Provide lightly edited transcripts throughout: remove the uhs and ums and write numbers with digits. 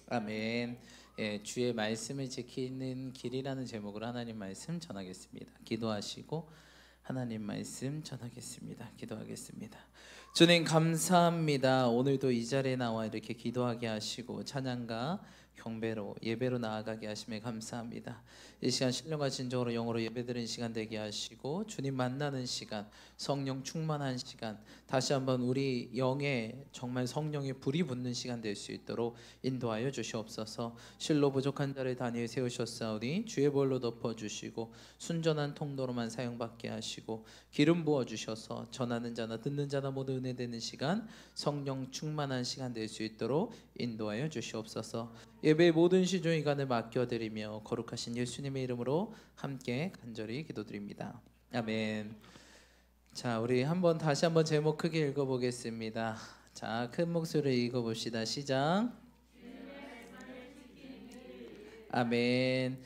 아멘. 예, 주의 말씀을 지키는 길이라는 제목으로 하나님 말씀 전하겠습니다. 기도하시고 하나님 말씀 전하겠습니다. 기도하겠습니다. 주님 감사합니다. 오늘도 이 자리에 나와 이렇게 기도하게 하시고 찬양과 경배로 예배로 나아가게 하심에 감사합니다. 이 시간 신령과 진정으로 영으로 예배드리는 시간 되게 하시고 주님 만나는 시간, 성령 충만한 시간, 다시 한번 우리 영에 정말 성령의 불이 붙는 시간 될 수 있도록 인도하여 주시옵소서. 실로 부족한 자를 단위에 세우셨사오니 주의 볼로 덮어주시고 순전한 통로로만 사용받게 하시고 기름 부어주셔서 전하는 자나 듣는 자나 모두 은혜되는 시간, 성령 충만한 시간 될 수 있도록 인도하여 주시옵소서. 예배의 모든 시종이간을 맡겨드리며 거룩하신 예수님의 이름으로 함께 간절히 기도드립니다. 아멘. 자, 우리 다시 한번 제목 크게 읽어보겠습니다. 자, 큰 목소리로 읽어봅시다. 시작. 아멘.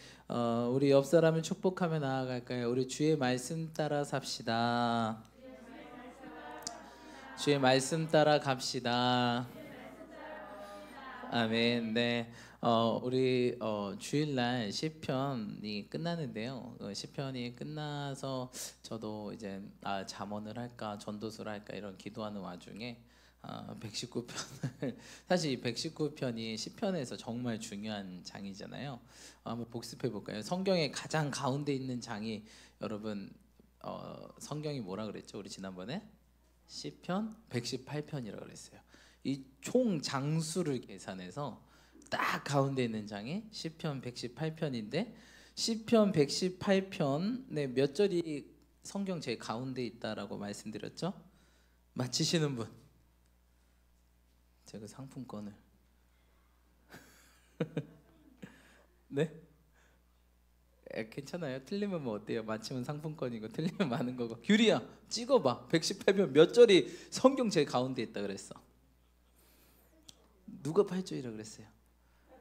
우리 옆 사람을 축복하며 나아갈까요? 우리 주의 말씀 따라 삽시다. 주의 말씀 따라 갑시다. 아멘. 네. 우리 주일날 시편이 끝나는데요. 시편이 끝나서 저도 이제 잠언을 할까 전도서를 할까 이런 기도하는 와중에 119편을 사실 이 119편이 시편에서 정말 중요한 장이잖아요. 한번 복습해 볼까요? 성경의 가장 가운데 있는 장이 여러분 성경이 뭐라 그랬죠? 우리 지난번에 시편 118편이라고 그랬어요. 이 총 장수를 계산해서 딱 가운데 있는 장이 시편 118편인데 시편 118편에 몇 절이 성경 제일 가운데 있다라고 말씀드렸죠? 맞히시는 분? 제가 상품권을 네? 괜찮아요. 틀리면 뭐 어때요? 맞히면 상품권이고 틀리면 많은 거고. 규리야 찍어봐. 118편 몇 절이 성경 제일 가운데 있다 그랬어? 누가 8절이라 그랬어요?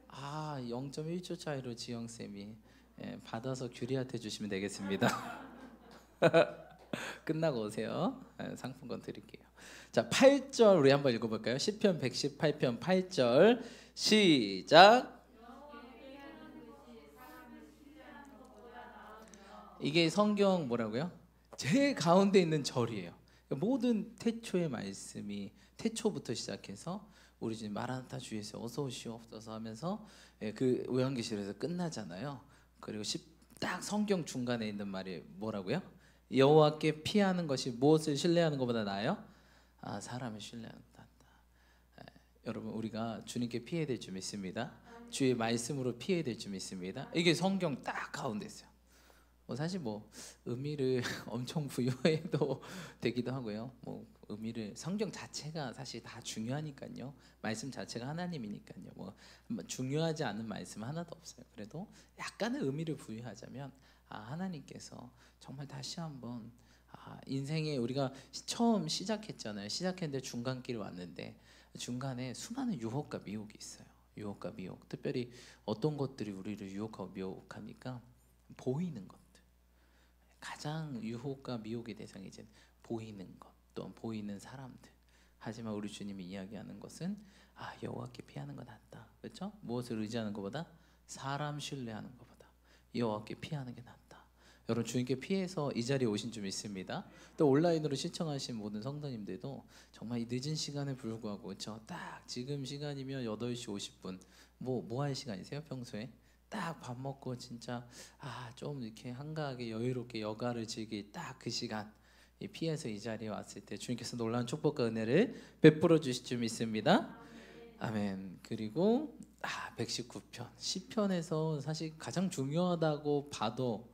0.1초 차이로 지영쌤이 받아서 규리한테 주시면 되겠습니다. 끝나고 오세요. 상품권 드릴게요. 자, 8절 우리 한번 읽어볼까요? 시편 118편 8절 시작. 이게 성경 뭐라고요? 제일 가운데 있는 절이에요. 모든 태초의 말씀이 태초부터 시작해서 우리 지금 마라나타 주에서 어서 오시옵소서 하면서 그 요한계시록에서 끝나잖아요. 그리고 딱 성경 중간에 있는 말이 뭐라고요? 여호와께 피하는 것이 무엇을 신뢰하는 것보다 나아요? 사람을 신뢰하는 것보다 낫다. 여러분 우리가 주님께 피해야 될 줄 믿습니다. 주의 말씀으로 피해야 될 줄 믿습니다. 이게 성경 딱 가운데 있어요. 사실 의미를 엄청 부여해도 되기도 하고요. 의미를 성경 자체가 사실 다 중요하니까요. 말씀 자체가 하나님이니까요. 중요하지 않은 말씀 하나도 없어요. 그래도 약간의 의미를 부여하자면 하나님께서 정말 다시 한번 인생에 우리가 처음 시작했잖아요. 시작했는데 중간길 왔는데 중간에 수많은 유혹과 미혹이 있어요. 유혹과 미혹. 특별히 어떤 것들이 우리를 유혹하고 미혹합니까? 보이는 것. 가장 유혹과 미혹의 대상이 이제 보이는 것, 또 보이는 사람들. 하지만 우리 주님이 이야기하는 것은 여호와께 피하는 것 낫다. 그렇죠? 무엇을 의지하는 것보다 사람 신뢰하는 것보다 여호와께 피하는 게 낫다. 여러분 주님께 피해서 이 자리에 오신 줄 믿습니다. 또 온라인으로 시청하신 모든 성도님들도 정말 이 늦은 시간에 불구하고 그렇죠? 딱 지금 시간이면 8시 50분 뭐 할 시간이세요 평소에? 딱 밥 먹고 진짜 좀 이렇게 한가하게 여유롭게 여가를 즐길 딱 그 시간 피해서 이 자리에 왔을 때 주님께서 놀라운 축복과 은혜를 베풀어 주실 줄 믿습니다. 아멘. 그리고 119편 시편에서 사실 가장 중요하다고 봐도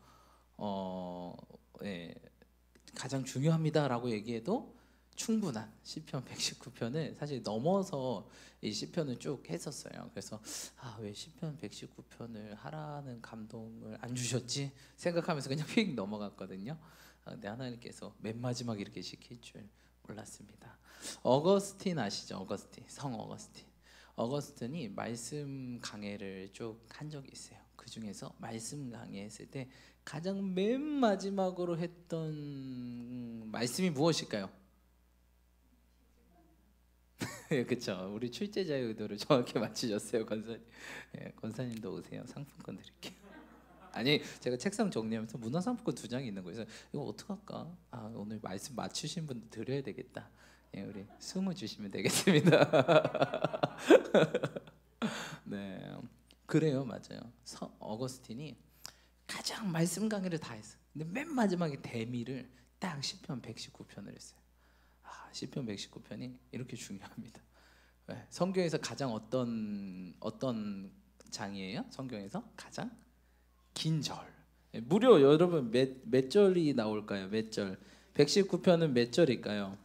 가장 중요합니다라고 얘기해도 충분한 시편 119편을 사실 넘어서 이 시편을 쭉 했었어요. 그래서 왜 시편 119편을 하라는 감동을 안 주셨지 생각하면서 그냥 휙 넘어갔거든요. 근데 하나님께서 맨 마지막에 이렇게 시킬 줄 몰랐습니다. 어거스틴 아시죠? 어거스틴, 성 어거스틴. 어거스틴이 말씀 강해를 쭉 한 적이 있어요. 그 중에서 말씀 강해했을 때 가장 맨 마지막으로 했던 말씀이 무엇일까요? 예, 그렇죠. 우리 출제자의 의도를 정확히 맞추셨어요, 권사님. 예, 권사님도 오세요. 상품권 드릴게요. 아니 제가 책상 정리하면서 문화상품권 2장이 있는 거예요. 그래서 이거 어떡할까? 아 오늘 말씀 맞추신 분 드려야 되겠다. 예, 우리 20 주시면 되겠습니다. 네, 그래요, 맞아요. 어거스틴이 가장 말씀 강의를 다 했어. 근데 맨 마지막에 대미를 딱 시편 119편을 했어요. 아, 시편 119편이 이렇게 중요합니다. 네, 성경에서 가장 어떤 장이에요? 성경에서 가장 긴 절. 네, 무려 여러분 몇 절이 나올까요? 몇 절? 119편은 몇 절일까요?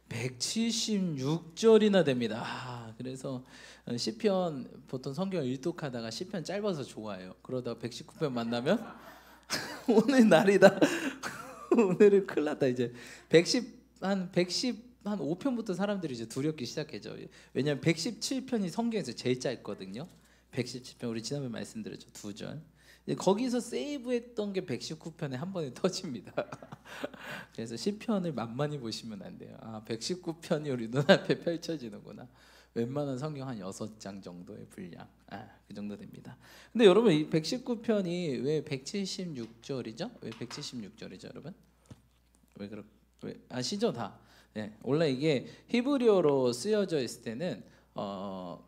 176절이나 됩니다. 아, 그래서 시편 보통 성경 일독하다가 시편 짧아서 좋아해요. 그러다 119편 만나면 오늘 날이다. 오늘은 큰일 났다. 이제 110 한 5편부터 사람들이 이제 두렵기 시작해죠. 왜냐하면 117편이 성경에서 제일 짧거든요. 117편 우리 지난번에 말씀드렸죠. 2절. 거기서 세이브했던 게 119편에 한 번에 터집니다. 그래서 시편을 만만히 보시면 안 돼요. 아, 119편이 우리 눈앞에 펼쳐지는구나. 웬만한 성경 한 6장 정도의 분량. 아, 그 정도 됩니다. 근데 여러분 이 119편이 왜 176절이죠? 왜 176절이죠, 여러분? 왜 아시죠 다? 네, 원래 이게 히브리어로 쓰여져 있을 때는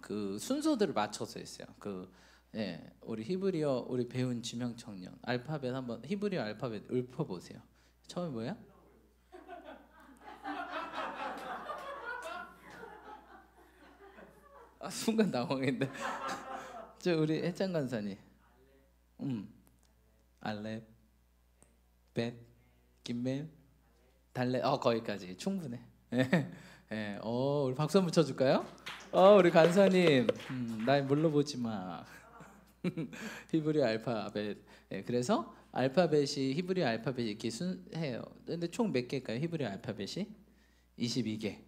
그 순서들을 맞춰서 했어요. 예, 우리 히브리어 우리 배운 지명 청년 알파벳 한번 히브리어 알파벳 읊어 보세요. 처음에 뭐야? 아, 순간 당황했네. 저 우리 해찬 간사님. 알렙, 벳, 김멜, 달레. 거기까지 충분해. 예, 예. 우리 박수 한번 쳐줄까요? 우리 간사님, 날 물러보지 마. 히브리 알파벳. 예, 그래서 알파벳이 히브리 알파벳이 이렇게 순해요. 근데 총 몇 개일까요? 히브리 알파벳이 22개.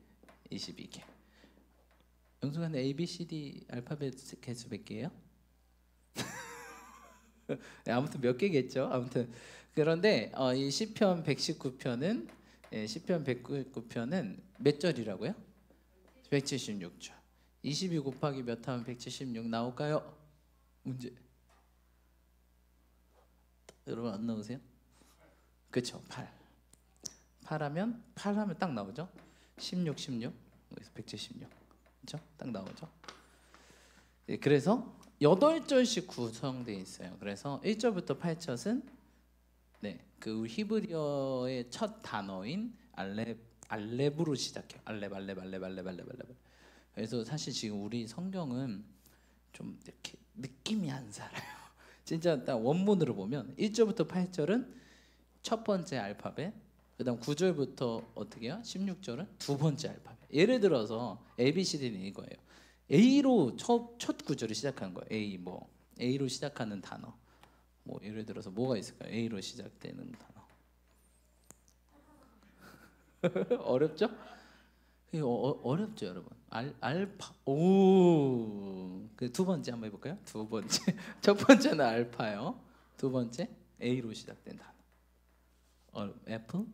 22개. 영수관 A, B, C, D 알파벳 개수 몇 개예요? 네, 아무튼 몇 개겠죠. 아무튼 그런데 이 시편 119편은 시편 119편은 몇 절이라고요? 176절. 22 곱하기 몇 하면 176 나올까요? 문제. 여러분 안 나오세요? 그렇죠. 8하면 딱 나오죠. 16 그래서 176. 그렇죠? 딱 나오죠. 네, 그래서 8절씩 구성되어 있어요. 그래서 1절부터 8절은 그 히브리어의 첫 단어인 알렙으로 시작해요. 알렙. 그래서 사실 지금 우리 성경은 좀 이렇게 느낌이 안 살아요. 진짜 딱 원문으로 보면 1절부터 8절은 첫 번째 알파벳, 그다음 9절부터 어떻게 해요? 16절은 두 번째 알파벳. 예를 들어서 ABCD는 이거예요. A로 첫 구절을 시작하는 거예요. A로 시작하는 단어. 뭐 예를 들어서 뭐가 있을까요? A로 시작되는 단어. 어렵죠? 어렵죠, 여러분. 알파. 그 두 번째 한번 해볼까요? 두 번째. 첫 번째는 알파요. 두 번째 A로 시작된 단어. 애플?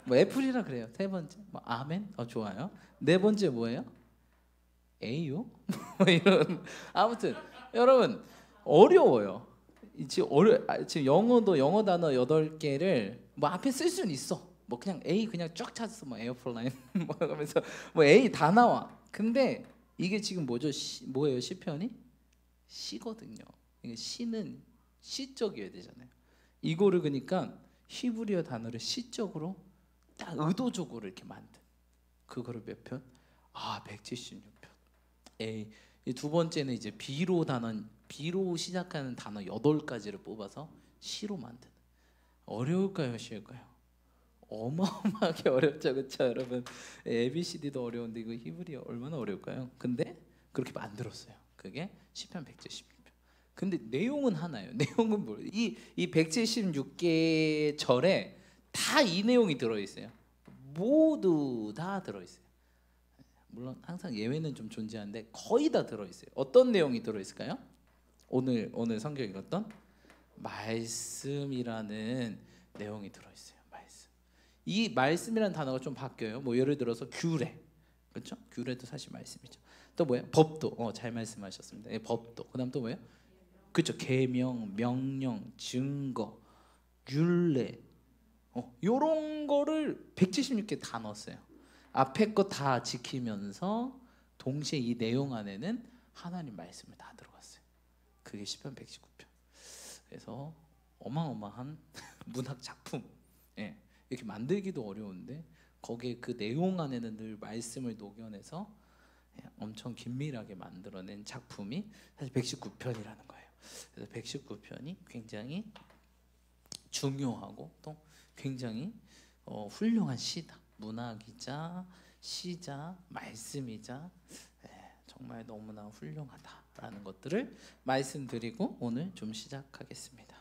뭐 애플이라 그래요. 세 번째 뭐 아멘. 좋아요. 네 번째 뭐예요? A요? 뭐 이런. 아무튼 여러분 어려워요. 지금 영어 단어 8개를 뭐 앞에 쓸 수는 있어. 뭐 그냥 A 그냥 쫙 찾았어. 뭐 에어플라인 뭐 하면서 뭐 A 다 나와. 근데 이게 지금 뭐죠? 뭐예요? 시편이? 시거든요. 이게 시는 시적이어야 되잖아요. 이거를 그러니까 히브리어 단어를 시적으로 딱 의도적으로 이렇게 만든 그거를 몇 편? 176편. 이 두 번째는 이제 B로 시작하는 단어 8가지를 뽑아서 시로 만든. 어려울까요, 쉬울까요? 어마어마하게 어렵죠, 그렇죠, 여러분? ABCD도 어려운데 이거 히브리어 얼마나 어려울까요? 근데 그렇게 만들었어요. 그게 시편 176편. 근데 내용은 하나예요. 내용은 뭐예요? 이 176개 절에 다 이 내용이 들어 있어요. 모두 다 들어 있어요. 물론 항상 예외는 좀 존재하는데 거의 다 들어 있어요. 어떤 내용이 들어 있을까요? 오늘 성경 읽었던 말씀이라는 내용이 들어 있어요. 말씀. 이 말씀이라는 단어가 좀 바뀌어요. 뭐 예를 들어서 규례, 그렇죠? 규례도 사실 말씀이죠. 또 뭐예요? 법도. 잘 말씀하셨습니다. 예, 법도. 그다음 또 뭐예요? 그렇죠. 계명, 명령, 증거, 율례. 요런 거를 176개 다 넣었어요. 앞에 거 다 지키면서 동시에 이 내용 안에는 하나님 말씀을 다 들어갔어요. 그게 시편 119편. 그래서 어마어마한 문학 작품. 예, 이렇게 만들기도 어려운데 거기에 그 내용 안에는 늘 말씀을 녹여내서 엄청 긴밀하게 만들어낸 작품이 사실 119편이라는 거예요. 그래서 119편이 굉장히 중요하고 또 굉장히 훌륭한 시다. 문학이자 시자 말씀이자 정말 너무나 훌륭하다라는 것들을 말씀드리고 오늘 좀 시작하겠습니다.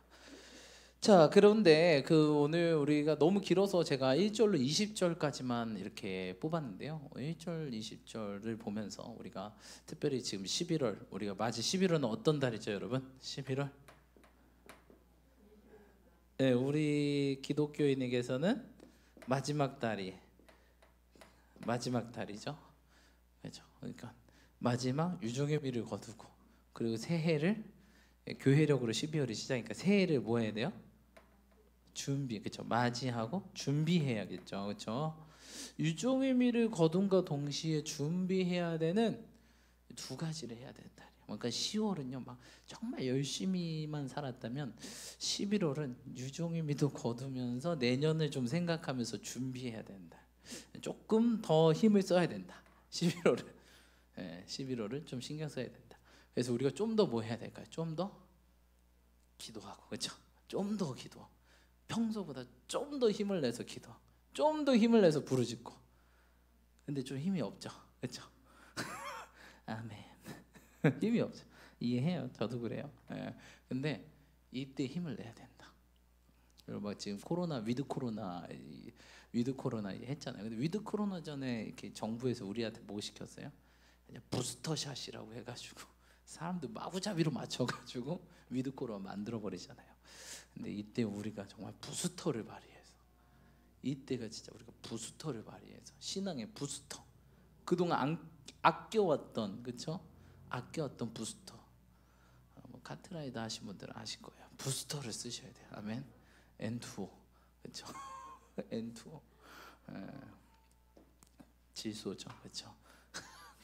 자, 그런데 오늘 우리가 너무 길어서 제가 1절로 20절까지만 이렇게 뽑았는데요. 1절, 20절을 보면서 우리가 특별히 지금 11월, 우리가 맞이 11월은 어떤 달이죠, 여러분? 11월? 네, 우리 기독교인에게서는 마지막 달이죠. 그렇죠. 그러니까 마지막 유종의 미를 거두고 그리고 새해를 교회력으로 12월이 시작이니까 새해를 뭐 해야 돼요? 준비, 그렇죠. 맞이하고 준비해야겠죠, 그렇죠. 유종의 미를 거둔과 동시에 준비해야 되는 두 가지를 해야 된다. 그러니까 10월은요, 막 정말 열심히만 살았다면 11월은 유종의 미도 거두면서 내년을 좀 생각하면서 준비해야 된다. 조금 더 힘을 써야 된다. 11월을 좀 신경 써야 된다. 그래서 우리가 좀 더 뭐 해야 될까요? 좀 더 기도하고, 그렇죠? 좀 더 기도. 평소보다 좀 더 힘을 내서 기도. 좀 더 힘을 내서 부르짖고. 근데 좀 힘이 없죠, 그렇죠? 아멘. 힘이 없죠. 이해해요. 저도 그래요. 근데 이때 힘을 내야 된다. 여러분 지금 위드 코로나 했잖아요. 근데 위드 코로나 전에 이렇게 정부에서 우리한테 뭐 시켰어요? 부스터샷이라고 해가지고 사람들 마구잡이로 맞춰가지고 위드 코로나 만들어 버리잖아요. 근데 이때 우리가 정말 부스터를 발휘해서 이때가 진짜 우리가 부스터를 발휘해서 신앙의 부스터. 그동안 아껴왔던, 그렇죠? 아껴왔던 부스터. 뭐 카트라이더 하신 분들은 아실 거예요. 부스터를 쓰셔야 돼요. 아멘. N2O, 그렇죠? N2O, 질소죠, 그렇죠?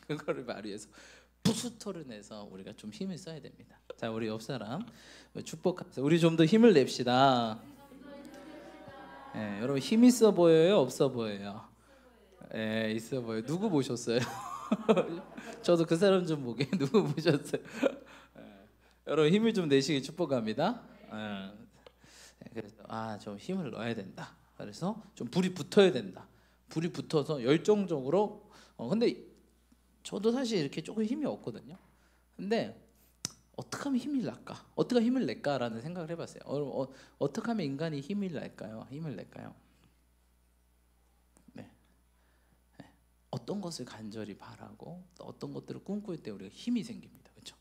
그거를 발휘해서 부스터를 내서 우리가 좀 힘을 써야 됩니다. 자, 우리 옆 사람 축복하세요. 우리 좀 더 힘을 냅시다. 여러분 힘 있어 보여요? 없어 보여요? 있어 보여. 누구 보셨어요? 저도 그 사람 좀 보게. 누구 보셨어요? 여러분 힘을 좀 내시길 축복합니다. 그래서 좀 힘을 넣어야 된다. 그래서 좀 불이 붙어야 된다. 불이 붙어서 열정적으로. 근데 저도 사실 이렇게 조금 힘이 없거든요. 근데 어떻게 하면 힘이 날까? 어떻게 하면 힘을 낼까라는 생각을 해봤어요. 어떻게 하면 인간이 힘을 낼까요? 네. 어떤 것을 간절히 바라고 또 어떤 것들을 꿈꿀 때 우리가 힘이 생깁니다. 그렇죠?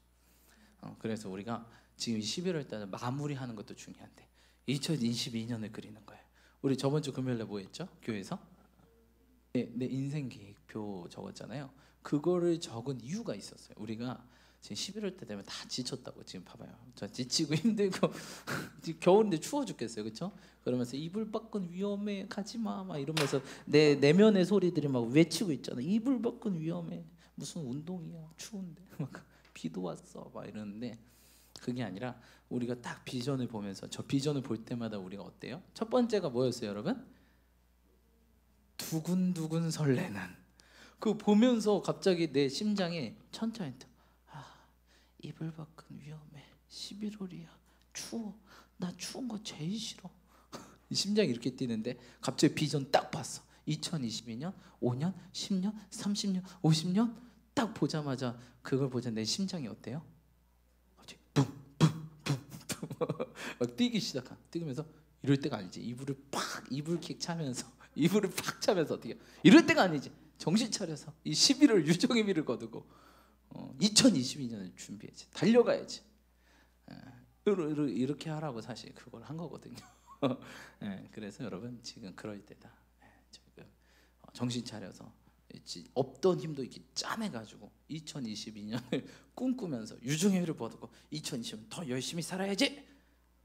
그래서 우리가 지금 11월 달에 마무리하는 것도 중요한데 2022년을 그리는 거예요. 우리 저번 주 금요일에 뭐 했죠? 교회에서 내 인생 계획표 적었잖아요. 그거를 적은 이유가 있었어요. 우리가 지금 11월 때 되면 다 지쳤다고. 지금 봐봐요. 저 지치고 힘들고 지금 겨울인데 추워 죽겠어요, 그렇죠? 그러면서 이불 밖은 위험해, 가지마 막 이러면서 내 내면의 소리들이 막 외치고 있잖아. 이불 밖은 위험해. 무슨 운동이야? 추운데 막 비도 왔어 막 이러는데 그게 아니라 우리가 딱 비전을 보면서 저 비전을 볼 때마다 우리가 어때요? 첫 번째가 뭐였어요, 여러분? 두근두근 설레는. 그거 보면서 갑자기 내 심장이 천천히 이불 밖은 위험해. 11월이야. 추워. 나 추운 거 제일 싫어. 심장이 이렇게 뛰는데 갑자기 비전 딱 봤어. 2022년, 5년, 10년, 30년, 50년 딱 보자마자 그걸 보자 내 심장이 어때요? 갑자기 붐붐붐붐 막 뛰기 시작한. 뛰면서 이럴 때가 아니지. 이불킥 차면서 이불을 팍 차면서 어떻게 이럴 때가 아니지. 정신 차려서 이 11월 유종의 미를 거두고 2022년을 준비해야지. 달려가야지. 이렇게 하라고 사실 그걸 한 거거든요. 그래서 여러분 지금 그럴 때다. 정신 차려서 없던 힘도 이렇게 짜내가지고 2022년을 꿈꾸면서 유종의미를 얻고 2020년 더 열심히 살아야지,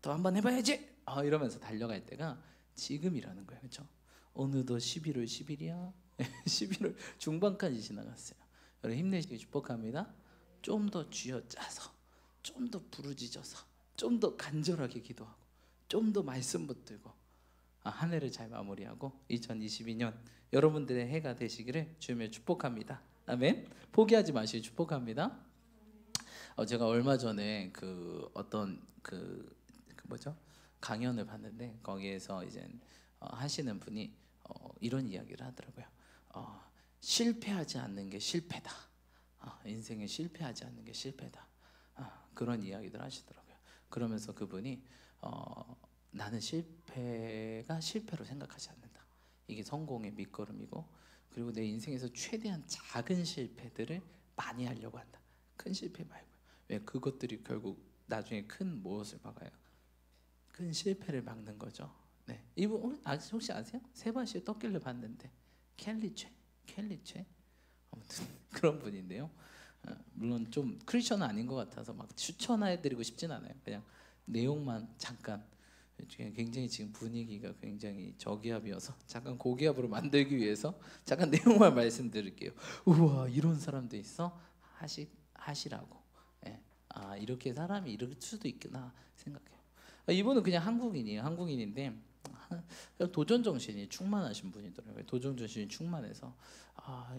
더 한번 해봐야지, 이러면서 달려갈 때가 지금이라는 거예요. 그렇죠? 어느덧 11월 10일이야. 11월 중반까지 지나갔어요. 여러분 힘내시기 축복합니다. 좀 더 쥐어짜서, 좀 더 부르짖어서, 좀 더 간절하게 기도하고, 좀 더 말씀 붙들고 한 해를 잘 마무리하고 2022년 여러분들의 해가 되시기를 주님의 축복합니다. 아멘. 포기하지 마시기 축복합니다. 제가 얼마 전에 어떤 뭐죠? 강연을 봤는데 거기에서 이제 하시는 분이 이런 이야기를 하더라고요. 실패하지 않는 게 실패다. 인생에 실패하지 않는 게 실패다. 그런 이야기들 하시더라고요. 그러면서 그분이 나는 실패가 실패로 생각하지 않는다. 이게 성공의 밑거름이고, 그리고 내 인생에서 최대한 작은 실패들을 많이 하려고 한다. 큰 실패 말고요. 왜? 그것들이 결국 나중에 큰 무엇을 막아요? 큰 실패를 막는 거죠. 네. 이분 혹시 아세요? 세바시에 떴길래 봤는데 켈리체 아무튼 그런 분인데요. 물론 좀 크리스천은 아닌 것 같아서 막 추천해드리고 싶진 않아요. 그냥 내용만 잠깐. 굉장히 지금 분위기가 굉장히 저기압이어서 잠깐 고기압으로 만들기 위해서 잠깐 내용만 말씀드릴게요. 우와, 이런 사람도 있어? 하시라고. 예. 이렇게 사람이 이럴 수도 있구나 생각해요. 이분은 그냥 한국인이에요. 한국인인데 도전 정신이 충만하신 분이더라고요. 도전 정신이 충만해서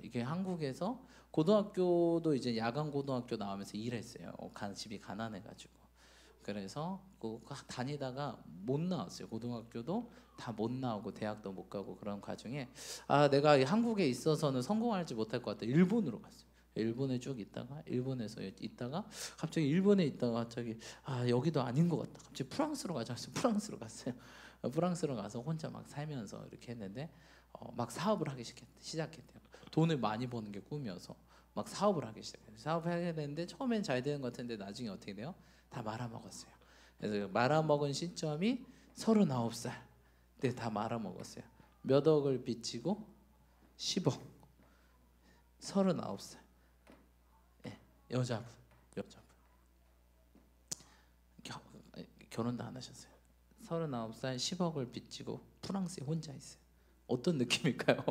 이게 한국에서 고등학교도 이제 야간 고등학교 나오면서 일했어요. 집이 가난해가지고. 그래서 다니다가 못 나왔어요. 고등학교도 다 못 나오고 대학도 못 가고 그런 과정에 내가 한국에 있어서는 성공하지 못할 것 같다. 일본으로 갔어요. 일본에 쭉 일본에서 있다가 갑자기 일본에 있다가 갑자기 여기도 아닌 것 같다. 갑자기 프랑스로 가자 해서 프랑스로 갔어요. 프랑스로 가서 혼자 막 살면서 이렇게 했는데 막 사업을 하기 시작했대요. 돈을 많이 버는 게 꿈이어서 막 사업을 하기 시작해요. 사업을 하게 되는데 처음엔 잘 되는 것 같은데 나중에 어떻게 돼요? 다 말아먹었어요. 그래서 말아먹은 시점이 39살 때 다 말아먹었어요. 몇 억을 빚지고 10억. 39살. 예, 여자분. 결혼도 안 하셨어요. 39살 10억을 빚지고 프랑스에 혼자 있어요. 어떤 느낌일까요?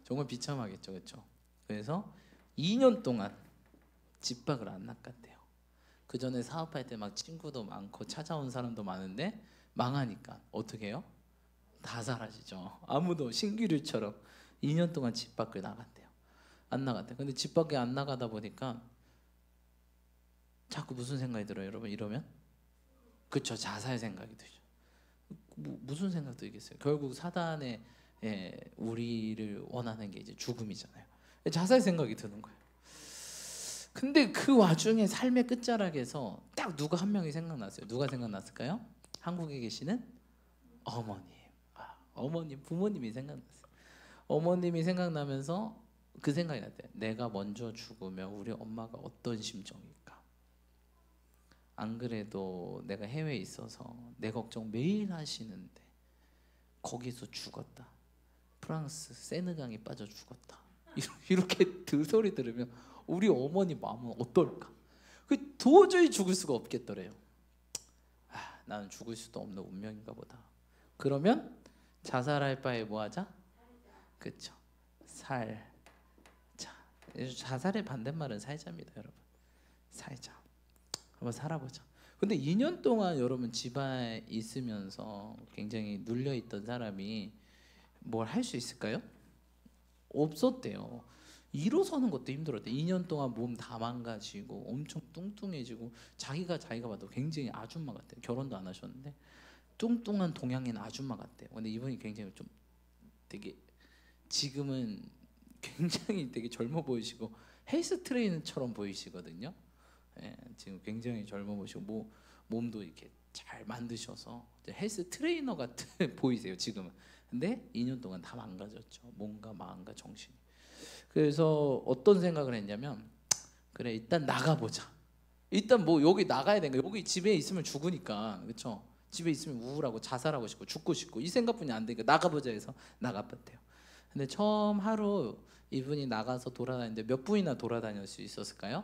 정말 비참하겠죠, 그렇죠? 그래서 2년 동안 집 밖을 안 나갔대요. 그 전에 사업할 때 막 친구도 많고 찾아온 사람도 많은데 망하니까 어떻게 해요? 다 사라지죠. 아무도 신기루처럼 2년 동안 집 밖을 나갔대요. 안 나갔대요. 근데 집 밖에 안 나가다 보니까 자꾸 무슨 생각이 들어요, 여러분? 이러면 그쵸, 자살 생각이 들죠. 무슨 생각 들겠어요? 결국 사단의 우리를 원하는 게 이제 죽음이잖아요. 자살 생각이 드는 거예요. 근데 그 와중에 삶의 끝자락에서 딱 누가 한 명이 생각났어요. 누가 생각났을까요? 한국에 계시는 어머님. 어머님, 부모님이 생각났어요. 어머님이 생각나면서 그 생각이 났대요. 내가 먼저 죽으면 우리 엄마가 어떤 심정일까? 안 그래도 내가 해외에 있어서 내 걱정 매일 하시는데 거기서 죽었다. 프랑스 세느강에 빠져 죽었다. 이렇게 소리 들으면 우리 어머니 마음은 어떨까? 도저히 죽을 수가 없겠더래요. 나는 죽을 수도 없는 운명인가 보다. 그러면 자살할 바에 뭐 하자? 그렇죠. 살자. 자살의 반대말은 살자입니다, 여러분. 살자. 한번 살아보자. 근데 2년 동안 여러분 집안에 있으면서 굉장히 눌려있던 사람이 뭘 할 수 있을까요? 없었대요. 일어서는 것도 힘들었대. 2년 동안 몸 다 망가지고 엄청 뚱뚱해지고 자기가 봐도 굉장히 아줌마 같대요. 결혼도 안 하셨는데 뚱뚱한 동양인 아줌마 같대요. 근데 이분이 굉장히 좀 되게 지금은 굉장히 되게 젊어 보이시고 헬스 트레이너처럼 보이시거든요. 지금 굉장히 젊어 보이시고 몸도 이렇게 잘 만드셔서 헬스 트레이너 같은 보이세요 지금은. 근데 2년 동안 다 망가졌죠. 몸과 마음과 정신이. 그래서 어떤 생각을 했냐면 그래 일단 나가보자. 일단 뭐 여기 나가야 되는 거. 여기 집에 있으면 죽으니까 그렇죠. 집에 있으면 우울하고 자살하고 싶고 죽고 싶고 이 생각뿐이 안 되니까 나가보자 해서 나가봤대요. 근데 처음 하루 이분이 나가서 돌아다니는데 몇 분이나 돌아다닐 수 있었을까요?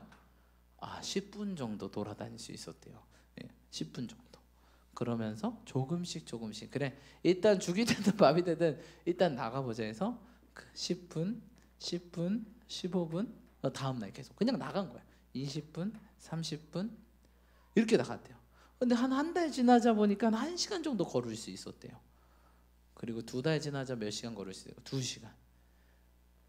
10분 정도 돌아다닐 수 있었대요. 10분 정도. 그러면서 조금씩 그래 일단 죽이 되든 밥이 되든 일단 나가보자 해서 10분, 10분, 15분 다음날 계속 그냥 나간 거야. 20분, 30분 이렇게 나갔대요. 근데 한 달 지나자 보니까 1시간 정도 걸을 수 있었대요. 그리고 2달 지나자 몇 시간 걸을 수 있어요? 2시간.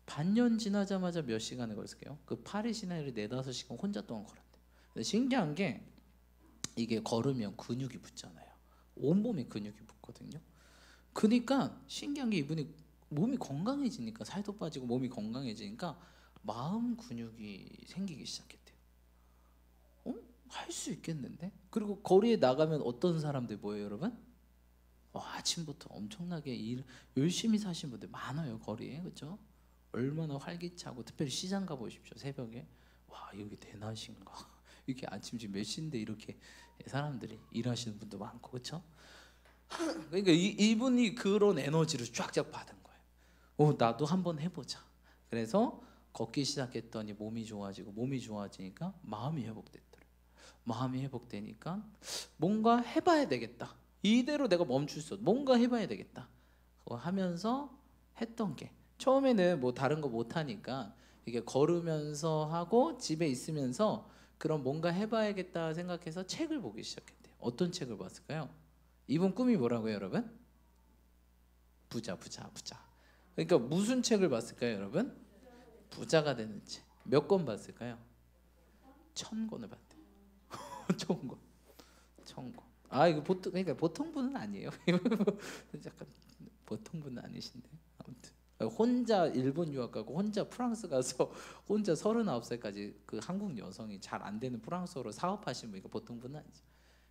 반년 지나자마자 몇 시간을 걸었을게요? 그 파리 시내를 4-5시간 혼자 동안 걸었대요. 근데 신기한 게 이게 걸으면 근육이 붙잖아요. 온몸에 근육이 붙거든요. 그러니까 신기한 게 이분이 몸이 건강해지니까 살도 빠지고 몸이 건강해지니까 마음 근육이 생기기 시작했대요. 할 수 있겠는데? 그리고 거리에 나가면 어떤 사람들 뭐예요, 여러분? 아침부터 엄청나게 열심히 사신 분들 많아요, 거리에. 그렇죠? 얼마나 활기차고, 특별히 시장 가보십시오, 새벽에. 와, 여기 대낮인가? 이렇게 아침 지금 몇 시인데 이렇게 사람들이 일하시는 분도 많고, 그렇죠? 그러니까 이분이 그런 에너지를 쫙쫙 받은 거예요. 나도 한번 해보자. 그래서 걷기 시작했더니 몸이 좋아지니까 마음이 회복됐더래요. 마음이 회복되니까 뭔가 해봐야 되겠다. 이대로 내가 멈출 수 없어. 뭔가 해봐야 되겠다. 그거 하면서 했던 게 처음에는 뭐 다른 거 못 하니까 이게 걸으면서 하고 집에 있으면서 그런 뭔가 해봐야겠다 생각해서 책을 보기 시작했대요. 어떤 책을 봤을까요? 이분 꿈이 뭐라고요, 여러분? 부자. 그러니까 무슨 책을 봤을까요, 여러분? 부자가 되는 책. 몇 권 봤을까요? 1000권을 봤대요. 1000권. 이거 보통 분은 아니에요. 약간 보통 분은 아니신데 아무튼 혼자 일본 유학 가고 혼자 프랑스 가서 혼자 39살까지 그 한국 여성이 잘 안 되는 프랑스어로 사업하신 분이니까 보통 분은 아니죠.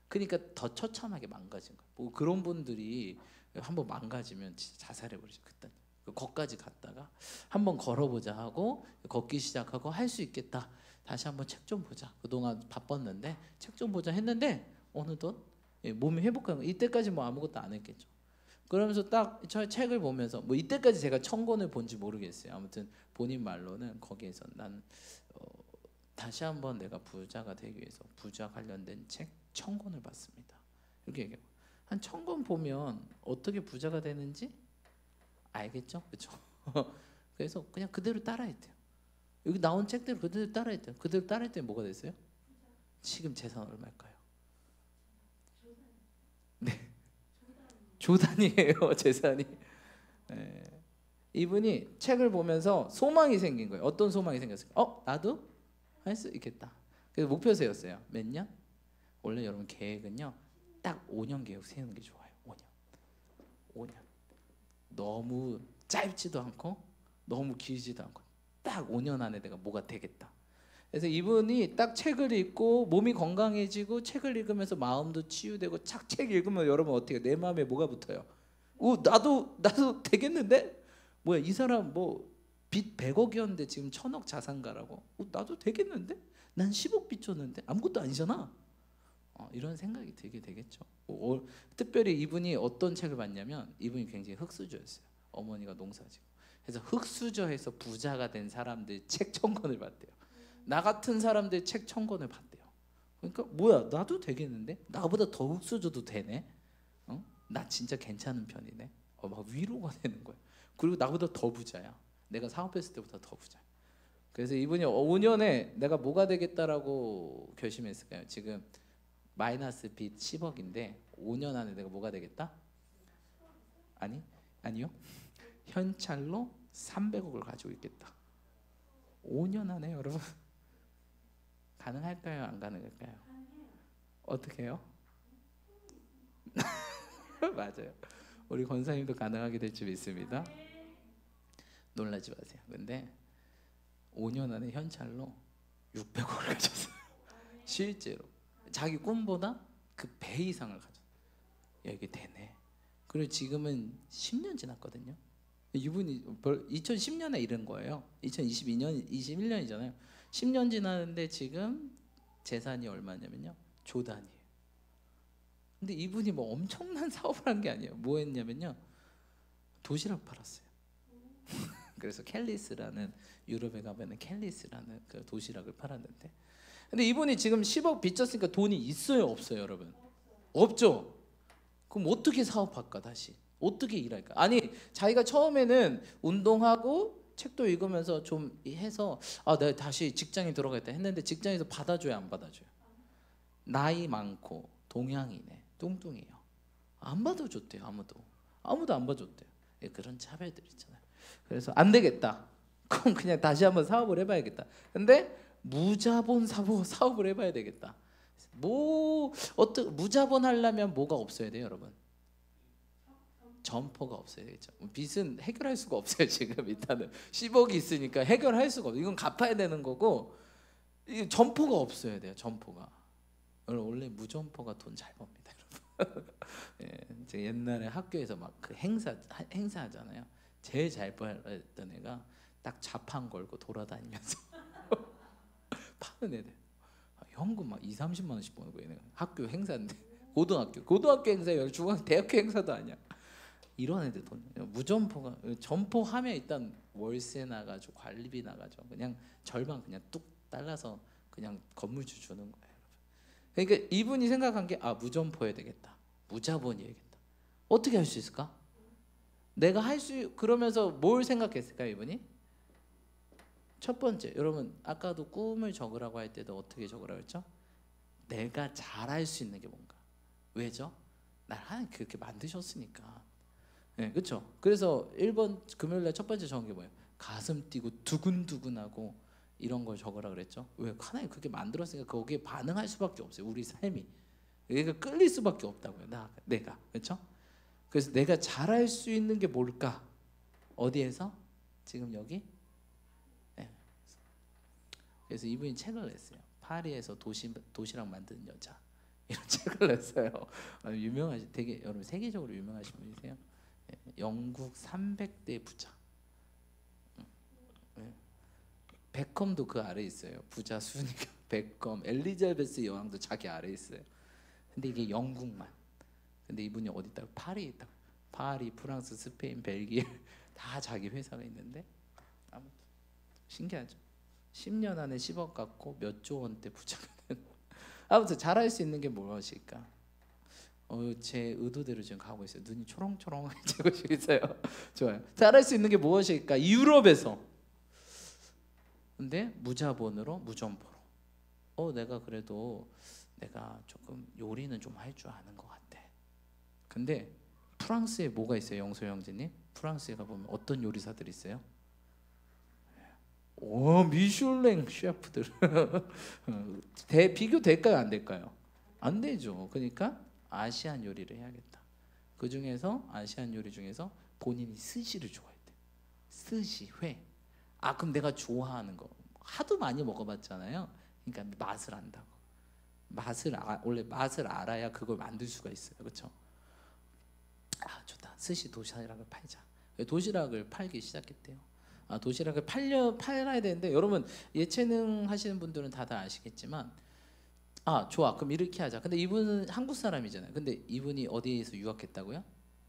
그러니까 더 처참하게 망가진 거예요. 뭐 그런 분들이 한번 망가지면 진짜 자살해 버리죠. 그때 거기까지 갔다가 한번 걸어보자 하고 걷기 시작하고 할 수 있겠다. 다시 한번 책 좀 보자. 그동안 바빴는데 책 좀 보자 했는데 어느덧 몸이 회복한 거. 이때까지 뭐 아무것도 안 했겠죠. 그러면서 딱 저 책을 보면서 뭐 이때까지 제가 1000권을 본지 모르겠어요. 아무튼 본인 말로는 거기에서 난 다시 한번 내가 부자가 되기 위해서 부자 관련된 책 1000권을 봤습니다. 이렇게 얘기해요. 한 1000권 보면 어떻게 부자가 되는지 알겠죠? 그렇죠? 그래서 그냥 그대로 따라했대요. 여기 나온 책대로 그대로 따라했대요. 그대로 따라했더니 뭐가 됐어요? 지금 재산 얼마일까요? 네, 조단이에요. 재산이. 네. 이분이 책을 보면서 소망이 생긴 거예요. 어떤 소망이 생겼어요? 나도 할 수 있겠다. 그래서 목표 세웠어요. 몇 년? 원래 여러분 계획은요 딱 5년 계획 세우는 게 좋아요. 5년. 너무 짧지도 않고 너무 길지도 않고 딱 5년 안에 내가 뭐가 되겠다. 그래서 이분이 딱 책을 읽고 몸이 건강해지고 책을 읽으면서 마음도 치유되고 책 읽으면 여러분 어떻게 내 마음에 뭐가 붙어요? 나도 되겠는데? 뭐야 이 사람 뭐 빚 100억이었는데 지금 1000억 자산가라고? 나도 되겠는데? 난 10억 빚 졌는데 아무것도 아니잖아. 이런 생각이 들게 되겠죠. 특별히 이분이 어떤 책을 봤냐면 이분이 굉장히 흙수저였어요. 어머니가 농사지고. 그래서 흙수저에서 부자가 된 사람들 책 1000권을 봤대요. 나 같은 사람들 책 1000권을 봤대요. 그러니까 뭐야 나도 되겠는데? 나보다 더 흙수저도 되네. 나 진짜 괜찮은 편이네. 막 위로가 되는 거예요. 그리고 나보다 더 부자야. 내가 사업했을 때보다 더 부자. 그래서 이분이 5년에 내가 뭐가 되겠다라고 결심했을까요? 지금 마이너스 빚 10억인데 5년 안에 내가 뭐가 되겠다? 아니요. 현찰로 300억을 가지고 있겠다. 5년 안에 여러분 가능할까요? 안 가능할까요? 어떻게 해요? 맞아요. 우리 권사님도 가능하게 될 줄 믿습니다. 놀라지 마세요. 근데 5년 안에 현찰로 600억을 가졌어요. 실제로 자기 꿈보다 그 배 이상을 가졌어요. 야, 이게 되네. 그리고 지금은 10년 지났거든요. 이분이 2010년에 이른 거예요. 2022년, 21년이잖아요. 10년 지났는데 지금 재산이 얼마냐면요. 조단이에요. 근데 이분이 뭐 엄청난 사업을 한 게 아니에요. 뭐 했냐면요. 도시락 팔았어요. 그래서 켈리스라는 유럽에 가면은 켈리스라는 그 도시락을 팔았는데, 근데 이분이 지금 10억 빚졌으니까 돈이 있어요, 없어요, 여러분? 없죠. 그럼 어떻게 사업할까? 다시 어떻게 일할까? 아니, 자기가 처음에는 운동하고 책도 읽으면서 좀 해서 내가 다시 직장에 들어가겠다 했는데 직장에서 받아줘요, 안 받아줘요? 나이 많고 동양이네, 뚱뚱해요. 안 받아줬대요. 아무도 안 받아줬대요. 예, 그런 차별들 있잖아요. 그래서 안 되겠다. 그럼 그냥 다시 한번 사업을 해봐야겠다. 근데 무자본 사업을 해봐야 되겠다. 무자본 하려면 뭐가 없어야 돼요, 여러분? 점포가 없어야 되겠죠. 빚은 해결할 수가 없어요. 지금 일단은 10억이 있으니까 해결할 수가 없어요. 이건 갚아야 되는 거고, 이 점포가 없어야 돼요. 점포가. 원래 무점포가 돈 잘 법니다, 여러분. 예, 제가 옛날에 학교에서 막 그 행사하잖아요. 제일 잘 벌었던 애가 딱 자판 걸고 돌아다니면서 파는 애들. 현금 막 2~30만 원씩 버는 거예요. 학교 행사인데, 고등학교 행사예요. 대학교 행사도 아니야. 이런 애들 돈. 무점포가, 점포 하면 일단 월세 나가지고 관리비 나가죠. 그냥 절반 그냥 뚝 잘라서 그냥 건물주 주는 거예요. 그러니까 이분이 생각한 게 무점포해야 되겠다, 무자본이어야겠다. 어떻게 할 수 있을까? 내가 그러면서 뭘 생각했을까 이분이? 첫 번째, 여러분 아까도 꿈을 적으라고 할 때도 어떻게 적으라고 했죠? 내가 잘할 수 있는 게 뭔가. 왜죠? 날 하나님 그렇게 만드셨으니까. 네, 그렇죠. 그래서 1번 금요일날 첫 번째 적은 게 뭐예요? 가슴 뛰고 두근두근하고 이런 걸 적으라 그랬죠. 왜? 하나님 그렇게 만들었으니까 거기에 반응할 수밖에 없어요. 우리 삶이. 그러니까 끌릴 수밖에 없다고요. 내가. 그렇죠? 그래서 내가 잘할 수 있는 게 뭘까? 어디에서? 지금 여기? 네. 그래서 이분이 책을 냈어요. 파리에서 도시락 만드는 여자. 이런 책을 냈어요. 되게 여러분 세계적으로 유명하신 분이세요. 네. 영국 300대 부자. 네. 베컴도 그 아래 있어요. 부자 순위가. 베컴, 엘리자베스 여왕도 자기 아래 있어요. 근데 이게 영국만. 근데 이분이 어디 있다고? 파리에 있다고. 파리, 프랑스, 스페인, 벨기에 다 자기 회사가 있는데, 아무튼 신기하죠. 10년 안에 10억 갖고 몇 조 원대 부자가 되는. 아무튼 잘할 수 있는 게 무엇일까? 제 의도대로 지금 가고 있어요. 눈이 초롱초롱해지고 있어요. 좋아요. 잘할 수 있는 게 무엇일까? 유럽에서. 근데 무자본으로, 무점포로. 내가 그래도 내가 조금 요리는 좀 할 줄 아는 것 같아. 근데 프랑스에 뭐가 있어요, 영소 형제님? 프랑스에 가보면 어떤 요리사들이 있어요? 미슐랭 셰프들. 비교 될까요, 안 될까요? 안 되죠. 그러니까 아시안 요리를 해야겠다. 그 중에서 아시안 요리 중에서 본인이 스시를 좋아했대. 스시, 회. 그럼 내가 좋아하는 거 하도 많이 먹어봤잖아요. 그러니까 맛을 안다고. 원래 맛을 알아야 그걸 만들 수가 있어요. 그렇죠? 좋다. 스시 도시락을 팔자. 도시락을 팔기 시작했대요. 도시락을 팔아야 되는데, 여러분 예체능 하시는 분들은 다들 아시겠지만, 좋아, 그럼 이렇게 하자. 근데 이분은 한국 사람이잖아요. 근데 이분이 어디에서 유학했다고요?